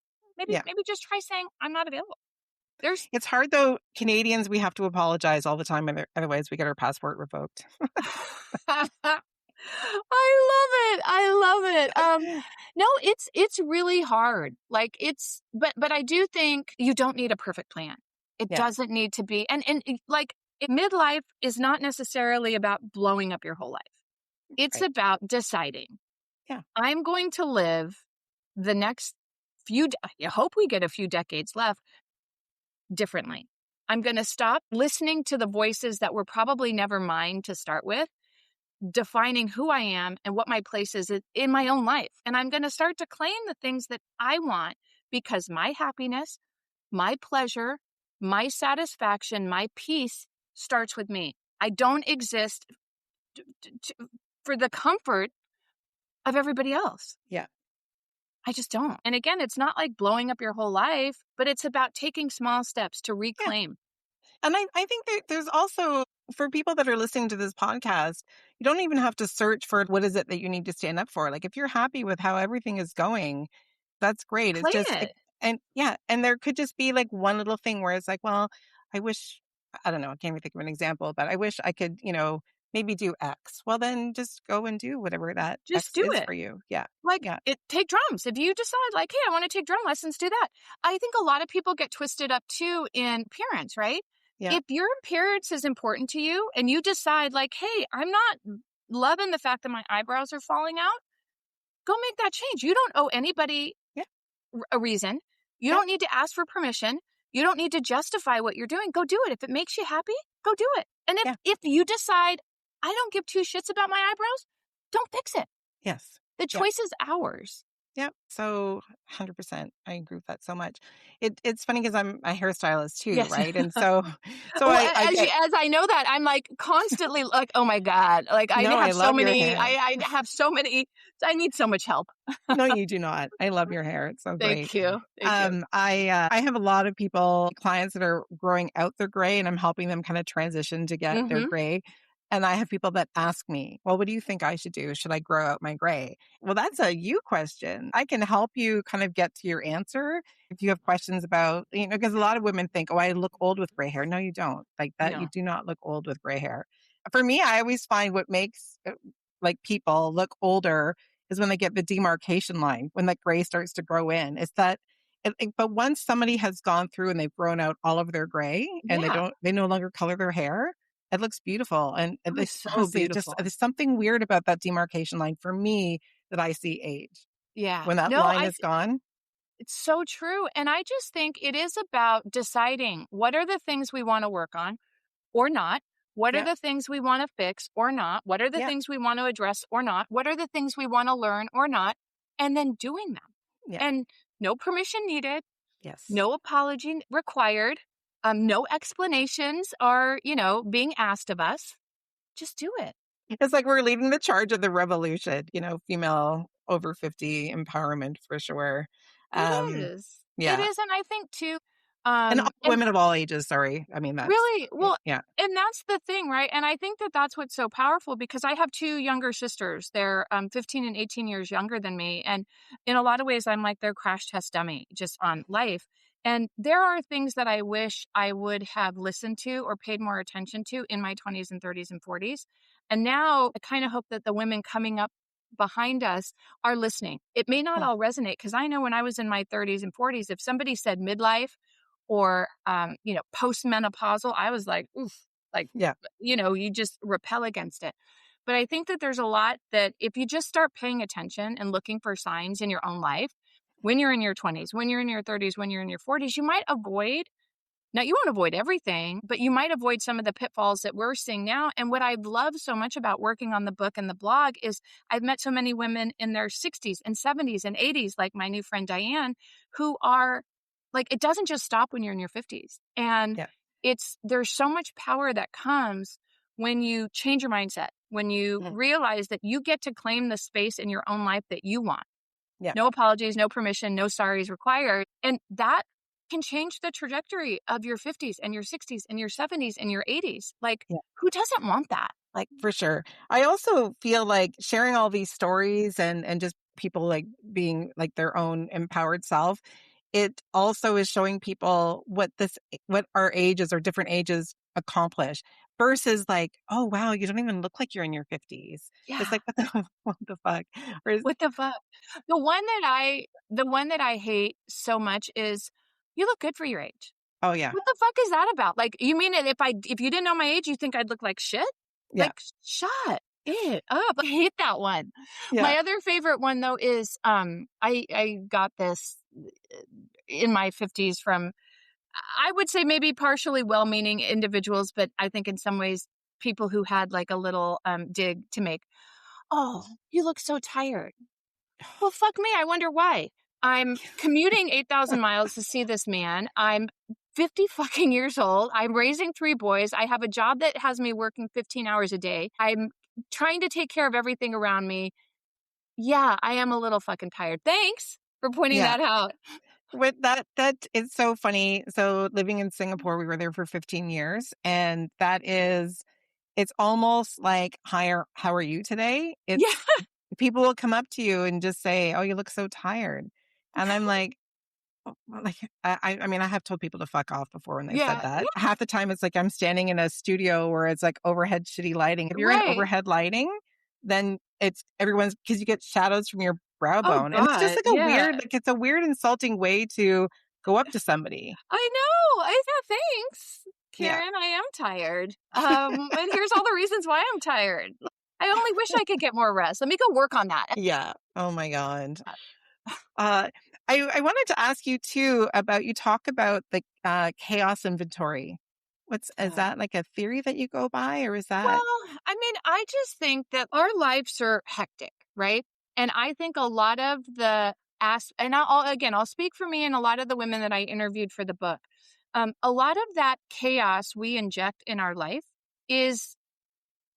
Yeah. Maybe just try saying, "I'm not available." There's It's hard though. Canadians, we have to apologize all the time, otherwise we get our passport revoked. I love it. I love it. No, it's really hard. Like but I do think you don't need a perfect plan. It Yeah. doesn't need to be. Like midlife is not necessarily about blowing up your whole life. It's Right. about deciding Yeah. I'm going to live the next I hope we get a few decades left differently. I'm going to stop listening to the voices that were probably never mine to start with, defining who I am and what my place is in my own life. And I'm going to start to claim the things that I want, because my happiness, my pleasure, my satisfaction, my peace starts with me. I don't exist for the comfort of everybody else. Yeah. I just don't. And again, it's not like blowing up your whole life, but it's about taking small steps to Yeah. reclaim. And I think that there's also, for people that are listening to this podcast, you don't even have to search for what is it that you need to stand up for. Like, if you're happy with how everything is going, that's great. It's Claim just, it. and yeah, and there could just be like one little thing where it's like, well, I wish, I don't know, I can't even think of an example, but I wish I could, maybe do X. Well, then just go and do whatever that Just X do is it. for you. Yeah. Like, Yeah. take drums. If you decide, like, hey, I want to take drum lessons, do that. I think a lot of people get twisted up too in appearance, right? Yeah. If your appearance is important to you and you decide, like, hey, I'm not loving the fact that my eyebrows are falling out, go make that change. You don't owe anybody Yeah. a reason. You Yeah. don't need to ask for permission. You don't need to justify what you're doing. Go do it. If it makes you happy, go do it. And Yeah. if you decide, I don't give two shits about my eyebrows, don't fix it. Yes. The Yeah. choice is ours. Yep. So 100%. I agree with that so much. It's funny because I'm a hairstylist too, Yes. right? And so, so Well, I get, as I know that, I'm like constantly like, oh my God, like I no, I have so love your many, hair. I have so many, I need so much help. No, you do not. I love your hair. It's so great. Thank you. Thank you. I have a lot of people, clients that are growing out their gray, and I'm helping them kind of transition to get their Mm-hmm. gray. And I have people that ask me, well, what do you think I should do? Should I grow out my gray? Well, that's a you question. I can help you kind of get to your answer if you have questions about, because a lot of women think, oh, I look old with gray hair. No, you don't. Like that, you No. do not look old with gray hair. For me, I always find what makes like people look older is when they get the demarcation line, when that gray starts to grow in. It's that, but once somebody has gone through and they've grown out all of their gray and Yeah. they no longer color their hair, it looks beautiful. And It was it's so honestly, it just, beautiful. there's something weird about that demarcation line for me that I see age. Yeah. When that No, line is gone. it's so true. And I just think it is about deciding what are the things we want to work on or not. What are Yeah. the things we want to fix or not? What are the Yeah. things we want to address or not? What are the things we want to learn or not? And then doing them. Yeah. And no permission needed, Yes. no apology required, no explanations are, being asked of us. Just do it. It's like we're leading the charge of the revolution, female over 50 empowerment for sure. It Um, is. It yeah. is. And I think too, And all and women of all ages, sorry. I mean, that's, really, well, yeah. and that's the thing, right? And I think that that's what's so powerful because I have two younger sisters. They're 15 and 18 years younger than me. And in a lot of ways, I'm like their crash test dummy just on life. And there are things that I wish I would have listened to or paid more attention to in my 20s and 30s and 40s. And now I kind of hope that the women coming up behind us are listening. It may not Yeah. all resonate because I know when I was in my 30s and 40s, if somebody said midlife, or postmenopausal, I was like, oof, like, Yeah. you just repel against it. But I think that there's a lot that if you just start paying attention and looking for signs in your own life, when you're in your 20s, when you're in your 30s, when you're in your 40s, you might avoid. Now, you won't avoid everything, but you might avoid some of the pitfalls that we're seeing now. And what I love so much about working on the book and the blog is I've met so many women in their 60s and 70s and 80s, like my new friend Diane, who are like, it doesn't just stop when you're in your 50s. And Yeah. there's so much power that comes when you change your mindset, when you Mhm. realize that you get to claim the space in your own life that you want. Yeah. No apologies, no permission, no sorries required. And that can change the trajectory of your 50s and your 60s and your 70s and your 80s. Like, Yeah. who doesn't want that? Like, For sure. I also feel like sharing all these stories and just people like being like their own empowered self, it also is showing people what our ages or different ages accomplish versus like, oh wow, you don't even look like you're in your 50s. It's yeah, like what the what the fuck? Or is, what the fuck? The one that I hate so much is you look good for your age. oh yeah. What the fuck is that about? Like, you mean that if you didn't know my age, you think I'd look like shit? Yeah. Like, shut it up. I hate that one. Yeah. My other favorite one though is I got this in my 50s from, I would say, maybe partially well-meaning individuals, but I think in some ways people who had like a little dig to make. Oh, you look so tired. Well, fuck me. I wonder why. I'm commuting 8,000 miles to see this man. I'm 50 fucking years old. I'm raising 3 boys. I have a job that has me working 15 hours a day. I'm trying to take care of everything around me. Yeah, I am a little fucking tired. Thanks for pointing Yeah. that out. With that is so funny. So living in Singapore, we were there for 15 years, and it's almost like how are you today? Yeah, It's people will come up to you and just say, "Oh, you look so tired." And I'm like, well, like, I mean, I have told people to fuck off before when they said yeah, that. Half the time it's like I'm standing in a studio where it's like overhead shitty lighting. If you're in right. overhead lighting, then it's everyone's because you get shadows from your brow Oh bone. And it's just god, like yeah. it's a weird insulting way to go up to somebody. I know. I thought, thanks, Yeah. Karen. I am tired. And here's all the reasons why I'm tired. I only wish I could get more rest. Let me go work on that. Yeah. Oh my God. Uh, I wanted to ask you too about you talk about the chaos inventory. Is Uh, that like a theory that you go by, or is that? well, I mean, I just think that our lives are hectic, right? And I think a lot of and I'll speak for me and a lot of the women that I interviewed for the book. A lot of that chaos we inject in our life is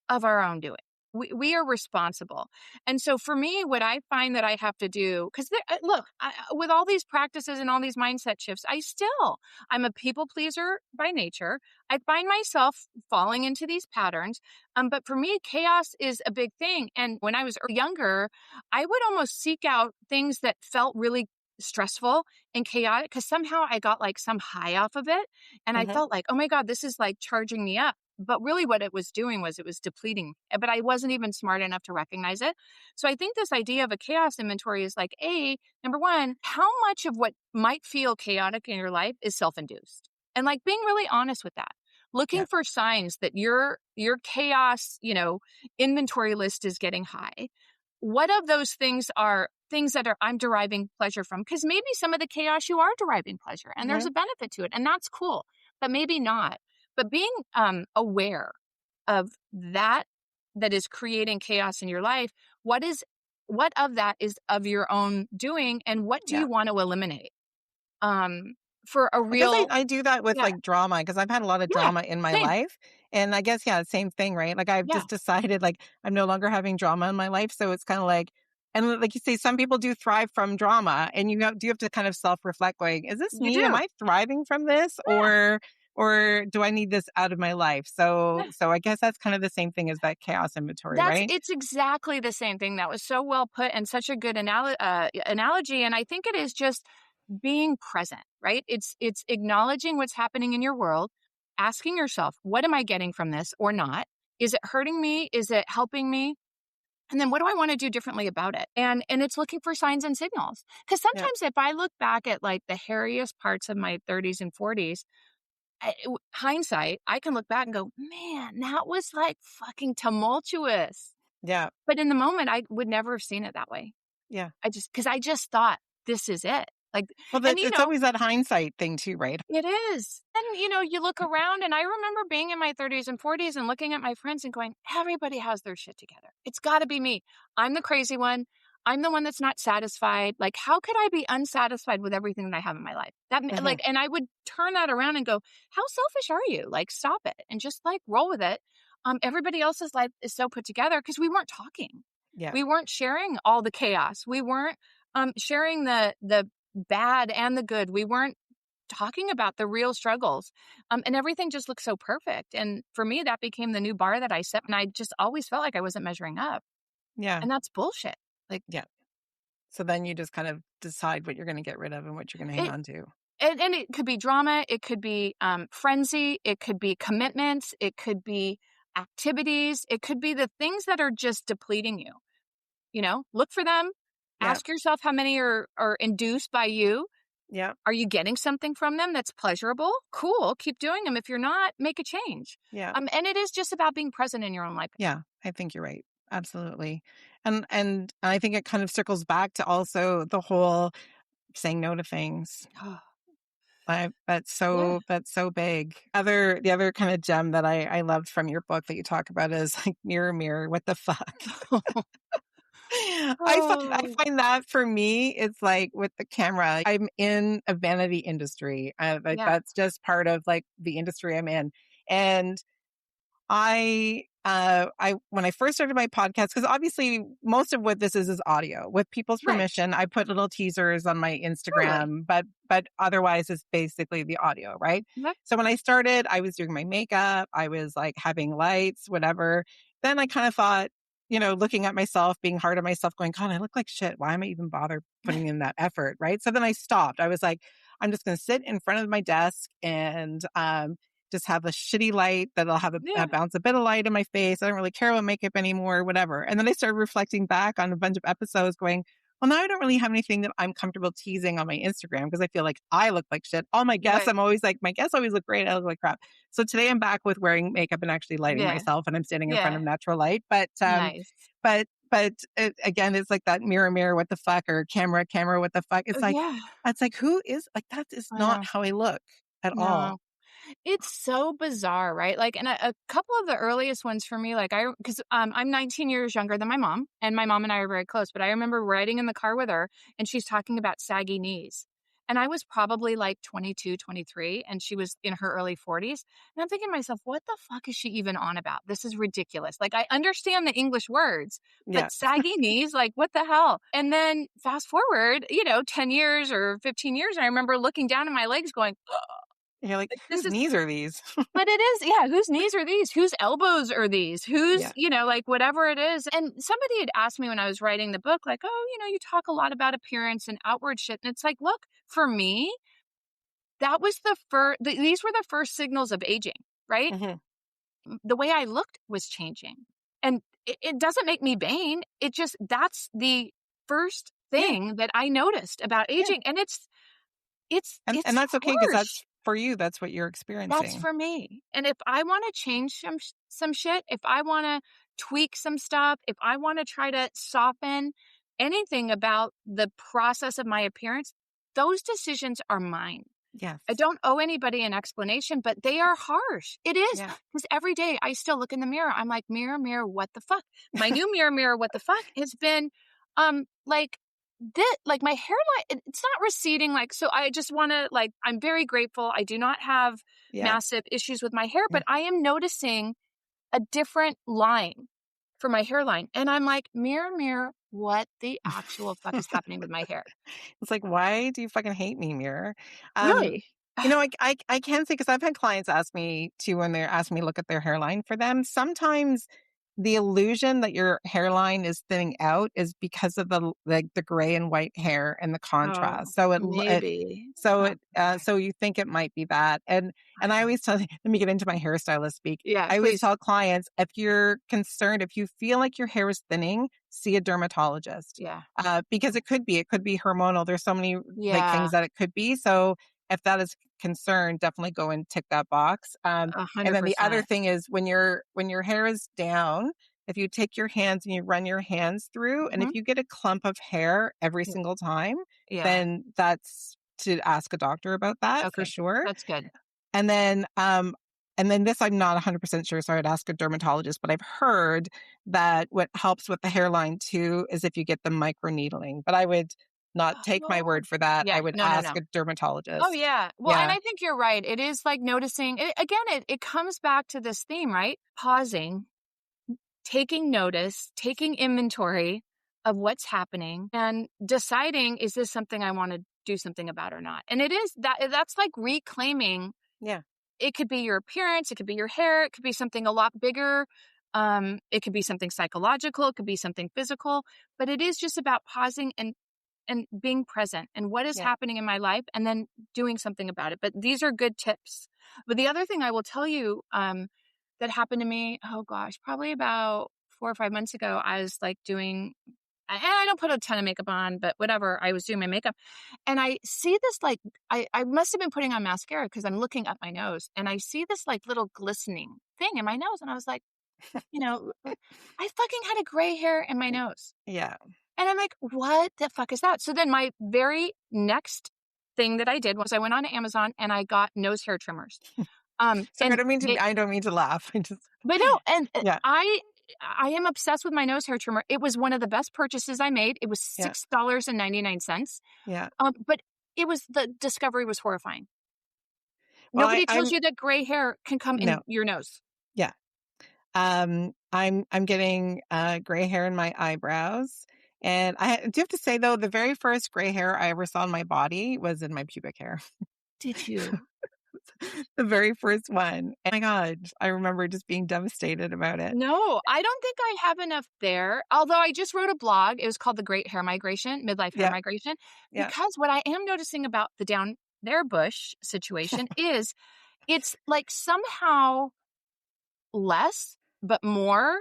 of our own doing. We are responsible. And so for me, what I find that I have to do, because look, with all these practices and all these mindset shifts, I'm a people pleaser by nature. I find myself falling into these patterns. But for me, chaos is a big thing. And when I was younger, I would almost seek out things that felt really stressful and chaotic because somehow I got like some high off of it. And I Hmm. felt like, oh my God, this is like charging me up. But really, what it was doing was it was depleting, but I wasn't even smart enough to recognize it. So I think this idea of a chaos inventory is like, number one, how much of what might feel chaotic in your life is self induced? And like being really honest with that, looking Yeah. for signs that your chaos, inventory list is getting high. What of those things are things that I'm deriving pleasure from? Because maybe some of the chaos you are deriving pleasure and there's Hmm. a benefit to it, and that's cool, but maybe not. But being aware of that is creating chaos in your life, what of that is of your own doing, and what do Yeah. you want to eliminate? For a I guess real, I do that with yeah, like drama because I've had a lot of yeah, drama in my same, life. And I guess, yeah, same thing, right? Like I've yeah, just decided like I'm no longer having drama in my life. So it's kind of like, and like you say, some people do thrive from drama and you have to kind of self reflect going, is this you me? Am do, I thriving from this yeah, or do I need this out of my life? yeah. So I guess that's kind of the same thing as that chaos inventory, right? It's exactly the same thing. That was so well put and such a good analogy. And I think it is just being present, right? It's acknowledging what's happening in your world, asking yourself, what am I getting from this or not? Is it hurting me? Is it helping me? And then what do I want to do differently about it? And it's looking for signs and signals. Because Yeah. sometimes if I look back at like the hairiest parts of my 30s and 40s, hindsight, I can look back and go, man, that was like fucking tumultuous. Yeah. But in the moment, I would never have seen it that way. Yeah. Because I just thought, this is it. Like, Well, and it's always that hindsight thing too, right? it is. And, you look around, and I remember being in my 30s and 40s and looking at my friends and going, everybody has their shit together. It's got to be me. I'm the crazy one. I'm the one that's not satisfied. Like, how could I be unsatisfied with everything that I have in my life? Hmm. Like, and I would turn that around and go, how selfish are you? Like, stop it and just like roll with it. Everybody else's life is so put together because we weren't talking. Yeah. We weren't sharing all the chaos. We weren't sharing the bad and the good. We weren't talking about the real struggles. And everything just looked so perfect. And for me, that became the new bar that I set. And I just always felt like I wasn't measuring up. Yeah. And that's bullshit. Like Yeah. So then you just kind of decide what you're going to get rid of and what you're going to hang it, on to. and it could be drama. It could be frenzy. It could be commitments. It could be activities. It could be the things that are just depleting you. Look for them. Yeah. Ask yourself how many are induced by you. Yeah. Are you getting something from them that's pleasurable? Cool. Keep doing them. If you're not, make a change. Yeah. And it is just about being present in your own life. Yeah. I think you're right. Absolutely. And I think it kind of circles back to also the whole saying no to things. Yeah. That's so big. The other kind of gem that I loved from your book that you talk about is like mirror, mirror, what the fuck? I Oh, find that for me, it's like with the camera, I'm in a vanity industry. Like yeah. that's just part of like the industry I'm in. And I when I first started my podcast, because obviously most of what this is audio. With people's Right. permission, I put little teasers on my Totally. Instagram, but otherwise it's basically the audio, right? Yep. So when I started, I was doing my makeup, I was like having lights, whatever. Then I kind of thought, looking at myself, being hard on myself, going, God, I look like shit. Why am I even bother putting in that effort? Right. So then I stopped. I was like, I'm just going to sit in front of my desk and just have a shitty light that'll have a Yeah. bounce a bit of light in my face. I don't really care about makeup anymore, whatever. And then I started reflecting back on a bunch of episodes going, well, now I don't really have anything that I'm comfortable teasing on my Instagram because I feel like I look like shit. All my guests, Right. I'm always like, my guests always look great. I look like crap. So today I'm back with wearing makeup and actually lighting Yeah. myself and I'm standing in front Yeah. of natural light. Nice. But again, it's like that mirror, mirror, what the fuck, or camera, camera, what the fuck. Oh, yeah. It's like, wwho is like, that is I not know. how I look at all. No. It's so bizarre, right? Like, and a couple of the earliest ones for me, like because I'm 19 years younger than my mom and I are very close. But I remember riding in the car with her, and she's talking about saggy knees, and I was probably like 22, 23, and she was in her early 40s, and I'm thinking to myself, what the fuck is she even on about? This is ridiculous. Like, I understand the English words, Yeah. but saggy knees, like, what the hell? And then fast forward, 10 years or 15 years, and I remember looking down at my legs, going, You're like, like, this whose is knees are these? but it is, yeah, whose knees are these? Whose elbows are these? Whose, Yeah. like, whatever it is. And somebody had asked me when I was writing the book, like, oh, you talk a lot about appearance and outward shit. And it's like, look, for me, that was these were the first signals of aging, right? Hmm. The way I looked was changing. And it doesn't make me vain. That's the first Yeah. thing that I noticed about Yeah. aging. And it's And that's okay because harsh. that's for you. That's what you're That's experiencing. for me. And if I wanna change some shit, if I wanna tweak some stuff, if I wanna try to soften anything about the process of my appearance, those decisions are mine. Yes. I don't owe anybody an explanation, but they are harsh. It is, Yeah. because every day I still look in the mirror. I'm like, "Mirror, mirror, what the fuck?" My new mirror, mirror, what the fuck has been, like, like, my hairline, it's not receding, like, so I just wanna, like, I'm very grateful. I do not have Yeah. massive issues with my hair, Yeah. but I am noticing a different line for my hairline, and I'm like, "Mirror, mirror, what the actual fuck is happening with my hair?" It's like, why do you fucking hate me, mirror? Um, Really? I can say because I've had clients ask me to when they're asking me to look at their hairline for them. Sometimes the illusion that your hairline is thinning out is because of the gray and white hair and the Oh, contrast. maybe. So you think it might be that. And I always tell let me get into my hairstylist speak. Yeah, I always please. tell clients if you're concerned, if you feel like your hair is thinning, see a dermatologist. Yeah. Because it could be hormonal. There's so many like Yeah, things that it could be. So if that is concern, definitely go and tick that box. And then the other 100%. thing is when your hair is down, if you take your hands and you run your hands through, and if Mhm. you get a clump of hair every Yeah. single time, Yeah. then that's to ask a doctor about that for Okay. sure. That's good. And then this I'm not 100% sure, so I'd ask a dermatologist, but I've heard that what helps with the hairline too is if you get the microneedling. But I would not take my Oh. word for that. I Yeah. would No, no, ask no. a Oh, dermatologist. yeah. Well, and Yeah. I think you're right. It is like noticing again, it comes back to this theme, right? Pausing, taking notice, taking inventory of what's happening and deciding, is this something I want to do something about or not? And that's like reclaiming. Yeah. It could be your appearance, it could be your hair, it could be something a lot bigger. It could be something psychological, it could be something physical, but it is just about pausing and being present and what is Yeah. happening in my life and then doing something about it. But these are good tips. But the other thing I will tell you, that happened to me, oh gosh, probably about 4 or 5 months ago, I was like and I don't put a ton of makeup on, but whatever, I was doing my makeup and I see this, like, I must have been putting on mascara because I'm looking up my nose and I see this like little glistening thing in my nose. And I was like, I fucking had a gray hair in my nose. Yeah. And I'm like, what the fuck is that? So then my very next thing that I did was I went on Amazon and I got nose hair trimmers. So And I don't mean to laugh. I just but no, and yeah. I am obsessed with my nose hair trimmer. It was one of the best purchases I made. It was Yeah. $6.99. Yeah. But the discovery was horrifying. Well, Nobody tells I'm you that gray hair can come in no. your nose. Yeah. I'm getting gray hair in my eyebrows. And I do have to say though, the very first gray hair I ever saw in my body was in my pubic hair. Did you? The very first one. Oh my God. I remember just being devastated about it. No, I don't think I have enough there. Although I just wrote a blog. It was called The Great Hair Migration, Midlife Hair Yeah. Migration, Yeah. because what I am noticing about the down there bush situation is it's like somehow less, but more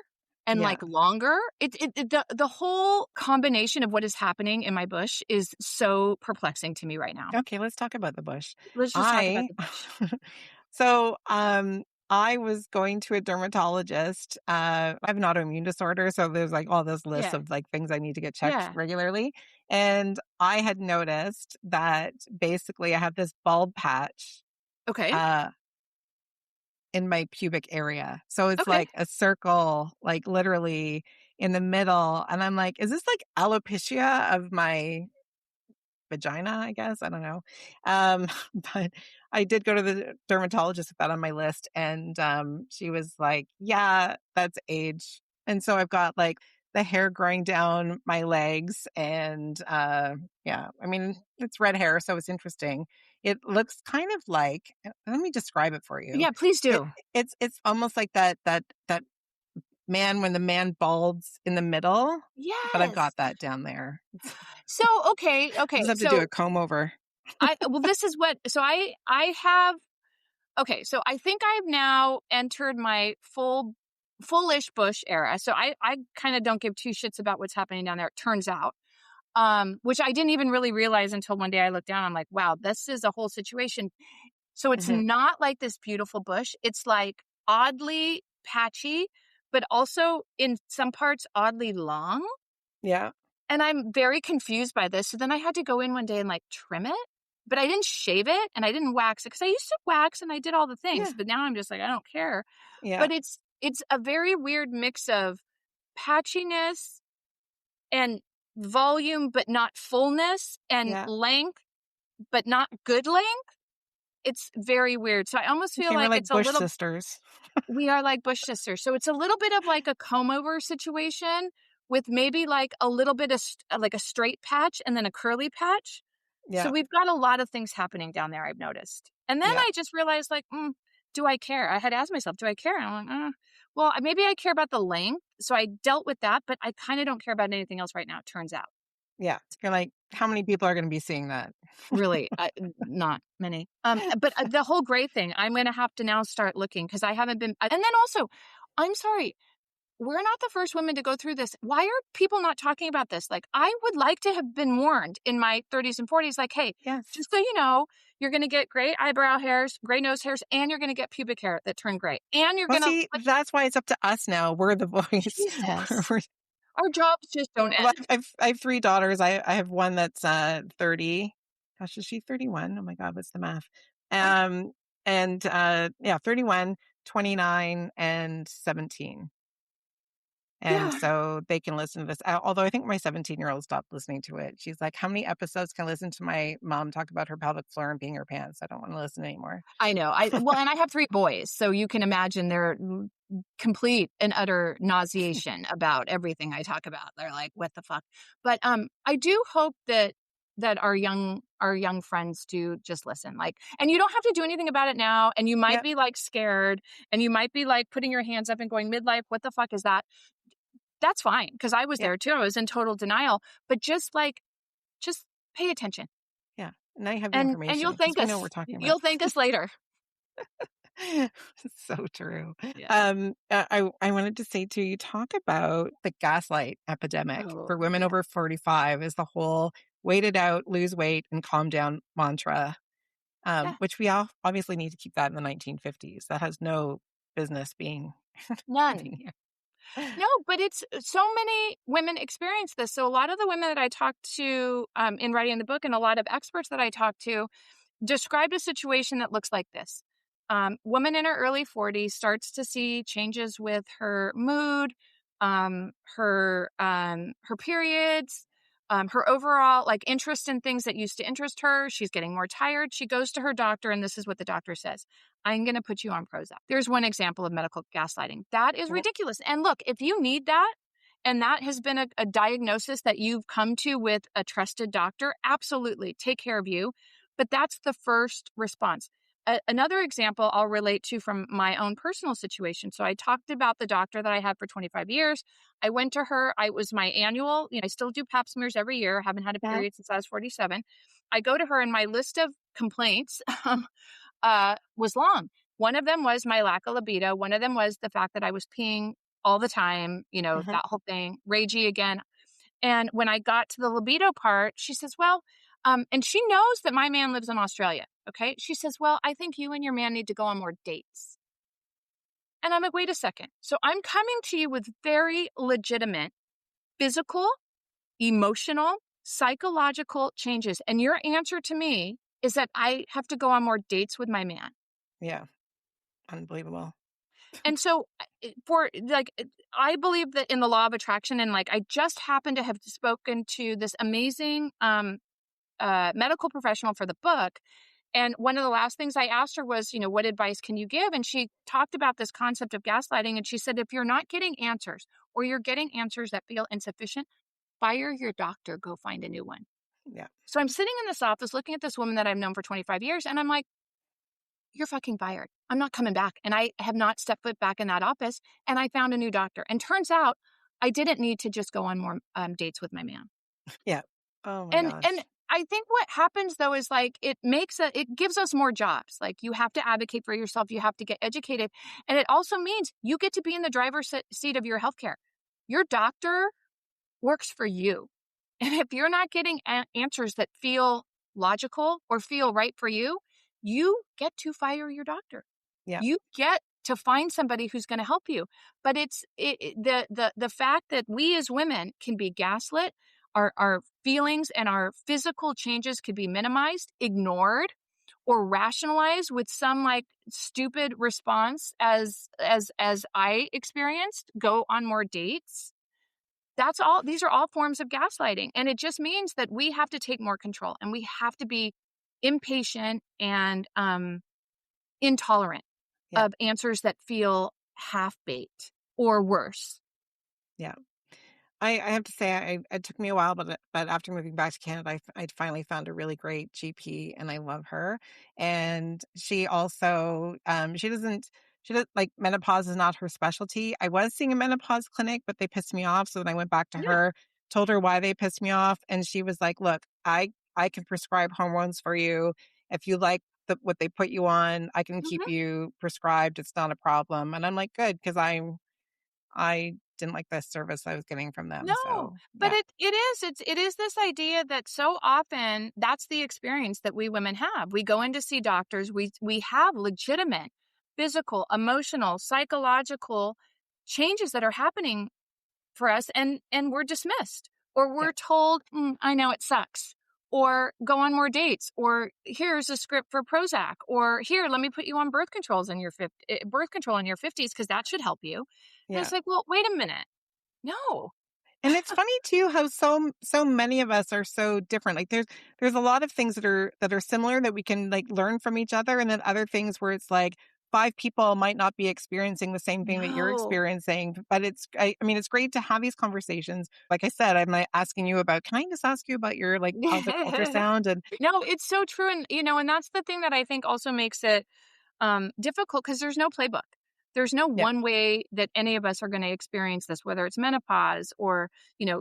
and Yeah. like longer. The whole combination of what is happening in my bush is so perplexing to me right now. Okay, let's talk about the bush. Let's just talk about I the bush. so I was going to a dermatologist. I have an autoimmune disorder, so there's like all this list Yeah. of like things I need to get checked Yeah. regularly. And I had noticed that basically I have this bald patch Okay. uh in my pubic area. So it's Okay. like a circle, like literally in the middle. And I'm like, is this like alopecia of my vagina, I guess. I don't know. Um, but I did go to the dermatologist with that on my list. And she was like, yeah, that's age. And so I've got like the hair growing down my legs. And yeah, I mean, it's red hair. So it's interesting. It looks kind of like, let me describe it for you. Yeah, please It, do. it's almost like that man when the man balds in the middle, but I've Yes. got that down there. So, okay, I just okay. have to do a So comb over. this is what, so I have, okay, so I think I've now entered my fullish bush era. So I kind of don't give two shits about what's happening down there. It turns out, which I didn't even really realize until one day I looked down. I'm like, wow, this is a whole situation. So it's Mhm. not like this beautiful bush. It's like oddly patchy, but also in some parts oddly long. Yeah. And I'm very confused by this. So then I had to go in one day and like trim it, but I didn't shave it and I didn't wax it because I used to wax and I did all the things. Yeah. But now I'm just like, I don't care. Yeah. But it's a very weird mix of patchiness and volume, but not fullness, and Yeah. length, but not good length. It's very weird. So I almost feel Okay, we're like like it's a Bush little, sisters. we are like Bush sisters. So it's a little bit of like a comb over situation with maybe like a little bit of like a straight patch and then a curly patch. So Yeah. we've got a lot of things happening down there, I've noticed. And then Yeah. I just realized, like, do I care? I had asked myself, do I care? And I'm like, well, maybe I care about the length. So I dealt with that, but I kind of don't care about anything else right now, it turns out. Yeah. You're like, how many people are going to be seeing that? Really, not many. But the whole gray thing, I'm going to have to now start looking because I haven't been. And then also, I'm sorry, we're not the first women to go through this. Why are people not talking about this? Like, I would like to have been warned in my 30s and 40s, like, hey, Yes. just so you know, you're going to get gray eyebrow hairs, gray nose hairs, and you're going to get pubic hair that turn gray. And you're Well, going to, see, like, that's why it's up to us now. We're the voice. Jesus, We're- our jobs just don't well, end. I have three daughters. I have one that's 30. Gosh, is she 31? Oh my God, what's the math? What? Um, and yeah, 31, 29, and 17. And Yeah, so they can listen to this. Although I think my 17-year-old stopped listening to it. She's like, how many episodes can I listen to my mom talk about her pelvic floor and peeing her pants? I don't want to listen anymore. I know. Well, and I have three boys, so you can imagine their complete and utter nauseation about everything I talk about. They're like, "What the fuck?" But I do hope that our young friends do just listen. Like, and you don't have to do anything about it now. And you might Yep. be like scared, and you might be like putting your hands up and going, "Midlife, what the fuck is that?" That's fine because I was Yep. there too. I was in total denial. But just pay attention, Yeah. Now you have the and information you'll because thank we know what us. we're talking about. You'll thank us later. So true. Yeah. I wanted to say too, you talk about the gaslight epidemic Oh for women yeah. over 45 is the whole wait it out, lose weight, and calm down mantra, Yeah. which we all obviously need to keep that in the 1950s. That has no business being, None. being here. No, but it's so many women experience this. So a lot of the women that I talked to in writing the book and a lot of experts that I talked to described a situation that looks like this. Woman in her early 40s starts to see changes with her mood, her periods, her overall like interest in things that used to interest her. She's getting more tired. She goes to her doctor, and this is what the doctor says: I'm going to put you on Prozac. There's one example of medical gaslighting. That is Yep. ridiculous. And look, if you need that, and that has been a diagnosis that you've come to with a trusted doctor, absolutely take care of you. But that's the first response. Another example I'll relate to from my own personal situation. So I talked about the doctor that I had for 25 years. I went to her. I was my annual, I still do pap smears every year. I haven't had a Mhm. period since I was 47. I go to her, and my list of complaints was long. One of them was my lack of libido. One of them was the fact that I was peeing all the time, Mhm. that whole thing, ragey again. And when I got to the libido part, she says, well, and she knows that my man lives in Australia. Okay. She says, well, I think you and your man need to go on more dates. And I'm like, wait a second. So I'm coming to you with very legitimate physical, emotional, psychological changes. And your answer to me is that I have to go on more dates with my man. Yeah. Unbelievable. And so I believe that in the law of attraction, and like, I just happened to have spoken to this amazing, medical professional for the book. And one of the last things I asked her was, what advice can you give? And she talked about this concept of gaslighting. And she said, if you're not getting answers, or you're getting answers that feel insufficient, fire your doctor, go find a new one. Yeah. So I'm sitting in this office looking at this woman that I've known for 25 years. And I'm like, you're fucking fired. I'm not coming back. And I have not stepped foot back in that office. And I found a new doctor. And turns out I didn't need to just go on more dates with my man. Yeah. Oh my And gosh. I think what happens though is like it gives us more jobs. Like, you have to advocate for yourself, you have to get educated, and it also means you get to be in the driver's seat of your healthcare. Your doctor works for you, and if you're not getting answers that feel logical or feel right for you, you get to fire your doctor. Yeah. You get to find somebody who's going to help you. But the fact that we as women can be gaslit, our feelings and our physical changes could be minimized, ignored, or rationalized with some like stupid response, as I experienced, go on more dates. These are all forms of gaslighting. And it just means that we have to take more control, and we have to be impatient and intolerant Yeah. of answers that feel half-baked or worse. Yeah. I have to say, it took me a while, but after moving back to Canada, I finally found a really great GP, and I love her. And she also, she does like menopause is not her specialty. I was seeing a menopause clinic, but they pissed me off. So then I went back to Yeah. her, told her why they pissed me off, and she was like, "Look, I can prescribe hormones for you if you like." What they put you on, I can keep Mhm. you prescribed. It's not a problem. And I'm like, good, because I didn't like the service I was getting from them, No, so, but yeah, it is this idea that so often that's the experience that we women have. We go in to see doctors, we have legitimate physical, emotional, psychological changes that are happening for us, and we're dismissed, or yeah, we're told, I know it sucks, or go on more dates, or here's a script for Prozac, or here, let me put you on birth control in your 50s because that should help you. And yeah. it's like, well, wait a minute. No. And it's funny too how so many of us are so different. Like there's a lot of things that are similar that we can like learn from each other, and then other things where it's like five people might not be experiencing the same thing that you're No. experiencing. But I mean, it's great to have these conversations. Like I said, I'm like asking you about. Can I just ask you about your like pelvic ultrasound? And No, it's so true. And, and that's the thing that I think also makes it difficult, because there's no playbook. There's no yeah, one way that any of us are going to experience this, whether it's menopause or,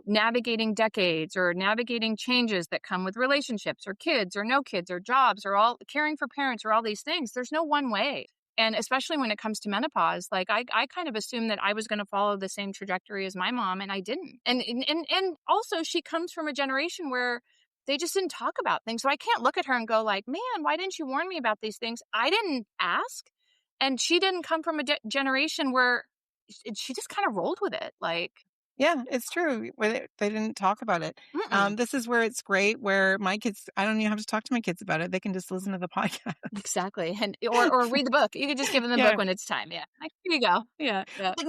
navigating decades, or navigating changes that come with relationships or kids or no kids or jobs or all caring for parents or all these things. There's no one way. And especially when it comes to menopause, like I kind of assumed that I was going to follow the same trajectory as my mom, and I didn't. And also, she comes from a generation where they just didn't talk about things. So I can't look at her and go like, man, why didn't you warn me about these things? I didn't ask. And she didn't come from a generation where she just kind of rolled with it. Like, Yeah, it's true. Where they didn't talk about it. Mm-mm. This is where it's great, where my kids, I don't even have to talk to my kids about it. They can just listen to the podcast. Exactly, and or read the book. You could just give them the book Yeah. when it's time, yeah. Like, "Here you go." Yeah, yeah. Well,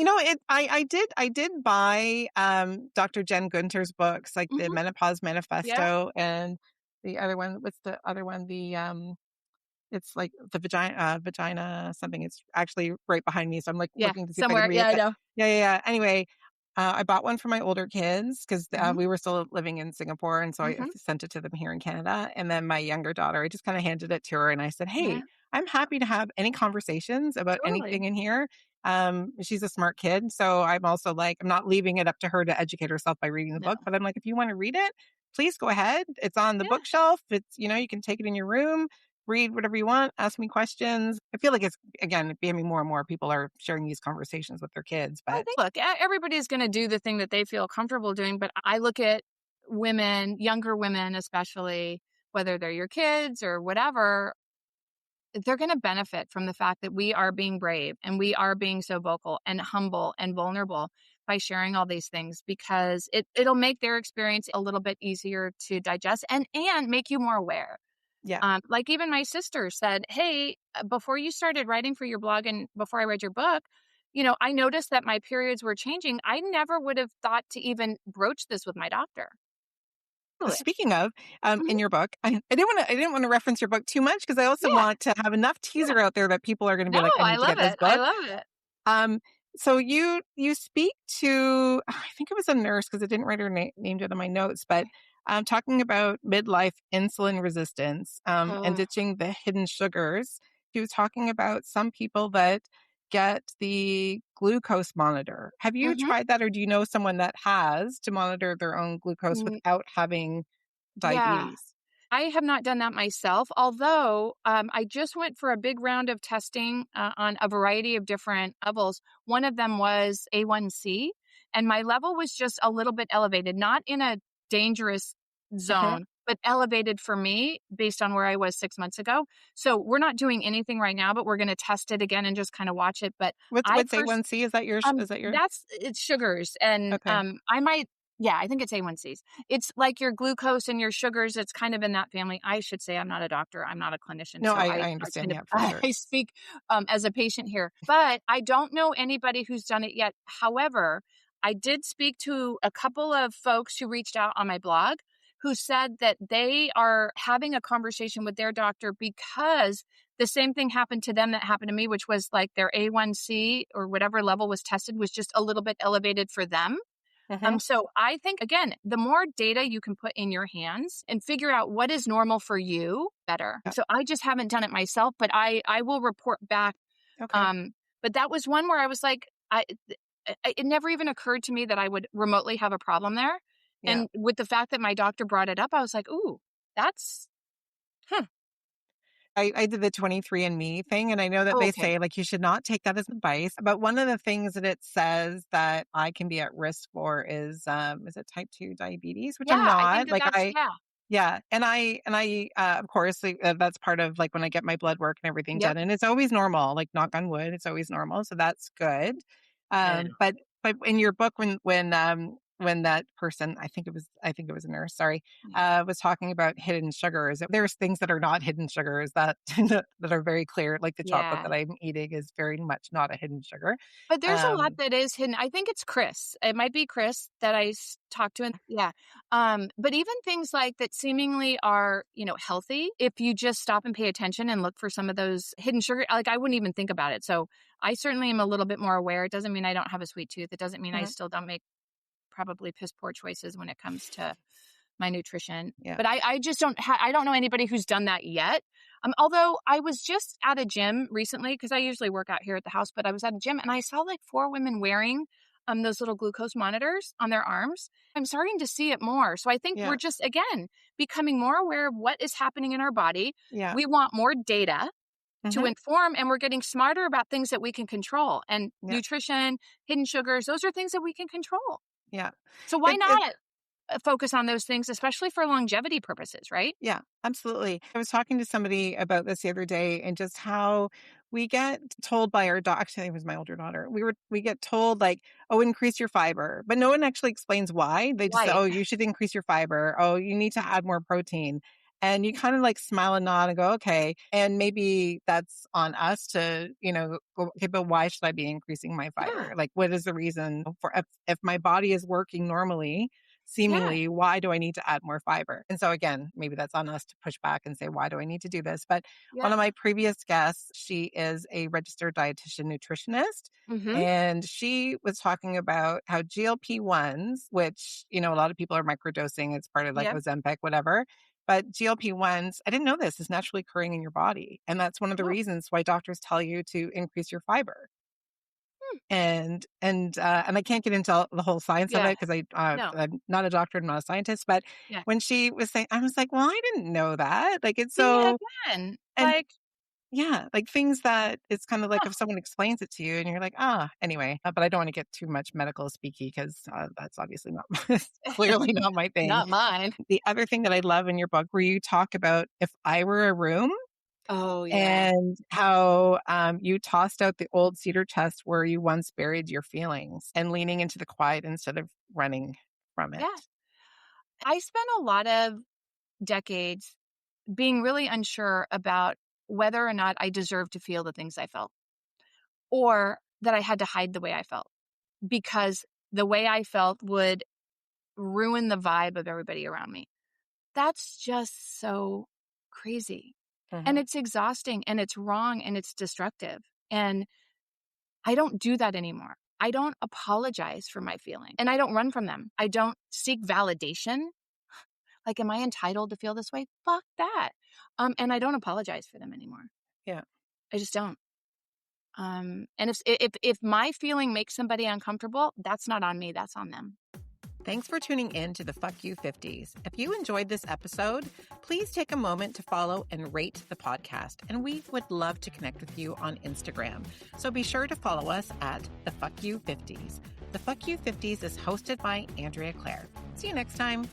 I did buy, Dr. Jen Gunter's books, like the Mhm. Menopause Yeah, Manifesto and the other one. What's the other one? It's like the vagina something. It's actually right behind me, so I'm, like, yeah, looking to see if I can somewhere. read Yeah, it, I but know. yeah, yeah, yeah. Anyway, I bought one for my older kids 'cause, Mhm, we were still living in Singapore, and so I mhm. sent it to them here in Canada, and then my younger daughter, I just kinda handed it to her, and I said, Yeah, "Hey, I'm happy to have any conversations about totally. anything in here." She's a smart kid, so I'm also, like, I'm not leaving it up to her to educate herself by reading the No. book, but I'm like, "If you wanna read it, please go ahead. It's on the Yeah. bookshelf. You can take it in your room, read whatever you want, ask me questions." I feel like it's, again, becoming more and more people are sharing these conversations with their kids, I but think, look, everybody's gonna do the thing that they feel comfortable doing, but I look at women, younger women especially, whether they're your kids or whatever, they're gonna benefit from the fact that we are being brave and we are being so vocal and humble and vulnerable by sharing all these things because it'll make their experience a little bit easier to digest and make you more aware. yeah. Like even my sister said, "Hey, before you started writing for your blog and before I read your book, I noticed that my periods were changing. I never would have thought to even broach this with my doctor." Really? Speaking of, Mhm. in your book, I didn't want to reference your book too much because I also Yeah, want to have enough yeah. teaser out there that people are going to No, be like, I I need to love get this it. I book. love it. Um, so you speak to, I think it was a nurse because I didn't write her name down in my notes, but talking about midlife insulin resistance, and Oh. ditching the hidden sugars. She was talking about some people that get the glucose monitor. Have you Mhm. tried that, or do you know someone that has to monitor their own glucose Mm, without having yeah. diabetes? I have not done that myself, although I just went for a big round of testing on a variety of different levels. One of them was A1C, and my level was just a little bit elevated, not in a dangerous Uh-huh. zone, but elevated for me based on where I was 6 months ago. So we're not doing anything right now, but we're going to test it again and just kind of watch it. But What's I what's A1C? Is that your that's it's sugars, and, okay. I might yeah, I think it's A1Cs. It's like your glucose and your sugars, it's kind of in that family. I should say I'm not a doctor, I'm not a clinician, No, so I I understand, kind of yeah, for sure. I speak, as a patient here, but I don't know anybody who's done it yet. However, I did speak to a couple of folks who reached out on my blog who said that they are having a conversation with their doctor because the same thing happened to them that happened to me, which was like their A1C or whatever level was tested was just a little bit elevated for them. Mhm. So I think again, the more data you can put in your hands and figure out what is normal for you, better. Yeah, So I just haven't done it myself, but I will report back. okay. Um, but that was one where I was like, it never even occurred to me that I would remotely have a problem there. Yeah. And with the fact that my doctor brought it up, I was like, ooh, that's huh. I did the 23andMe thing, and I know that Oh, they okay. say, like, you should not take that as advice, but one of the things that it says that I can be at risk for is it type 2 diabetes? Which I'm Yeah, I think not, that like, that's yeah. yeah, of course, like, that's part of, like, when I get my blood work and everything Yep. done, and it's always normal, like, knock on wood, it's always normal, so that's good. Good. But in your book, when that person, I think it was a nurse, sorry, Yeah. was talking about hidden sugars, there's things that are not hidden sugars that that are very clear, like the chocolate Yeah. that I'm eating is very much not a hidden sugar. But there's a lot Um, that is hidden. I think it's Chris. It might be Chris that talked to, and yeah. But even things like that seemingly are, healthy. If you just stop and pay attention and look for some of those hidden sugar, like I wouldn't even think about it. So I certainly am a little bit more aware. It doesn't mean I don't have a sweet tooth. It doesn't mean I mhm, still don't make probably piss poor choices when it comes to my nutrition. yeah, But I just I don't know anybody who's done that yet. Although I was just at a gym recently because I usually work out here at the house, but I was at a gym and I saw like four women wearing those little glucose monitors on their arms. I'm starting to see it more. So I think we're yeah, just again becoming more aware of what is happening in our body. yeah, We want more data to mhm, inform and we're getting smarter about things that we can control. And yeah, nutrition, hidden sugars, those are things that we can control. yeah. So why It not focus on those things, especially for longevity purposes, right? Yeah, absolutely. I was talking to somebody about this the other day and just how we get told by our doctor, actually, it was my older daughter. We get told like, oh, increase your fiber, but no one actually explains why. They just say, Right. oh, you should increase your fiber. Oh, you need to add more protein. And you kind of like smile and nod and go, okay. And maybe that's on us to, go, okay, but why should I be increasing my Yeah. fiber? Like, what is the reason for if my body is working normally? Yeah. Seemingly, why do I need to add more fiber? And so again, maybe that's on us to push back and say, why do I need to do this? But one Yeah. of my previous guests, she is a registered dietitian nutritionist. Mm-hmm. And she was talking about how GLP-1s, which, a lot of people are microdosing, it's part of like Yep. Ozempic, whatever. But GLP-1s, I didn't know this, is naturally occurring in your body. And that's one of the Oh. reasons why doctors tell you to increase your fiber. Hmm. And I can't get into the whole science of Yeah. it because No. I'm not a doctor, I'm not a scientist. But Yeah. when she was saying, I was like, well, I didn't know that. Like it's See, so, again, and like, yeah, like things that it's kind of like oh, if someone explains it to you and you're like, anyway, but I don't want to get too much medical speaky because that's obviously not, clearly not my thing. not mine. The other thing that I love in your book where you talk about if I were a room, Oh, yeah. and how you tossed out the old cedar chest where you once buried your feelings and leaning into the quiet instead of running from it. Yeah. I spent a lot of decades being really unsure about whether or not I deserved to feel the things I felt or that I had to hide the way I felt because the way I felt would ruin the vibe of everybody around me. That's just so crazy. And Mhm. it's exhausting and it's wrong and it's destructive. And I don't do that anymore. I don't apologize for my feelings and I don't run from them. I don't seek validation. Like, am I entitled to feel this way? Fuck that. And I don't apologize for them anymore. Yeah. I just don't. And if my feeling makes somebody uncomfortable, that's not on me. That's on them. Thanks for tuning in to the Fuck You 50s. If you enjoyed this episode, please take a moment to follow and rate the podcast. And we would love to connect with you on Instagram. So be sure to follow us at the Fuck You 50s. The Fuck You 50s is hosted by Andrea Claire. See you next time.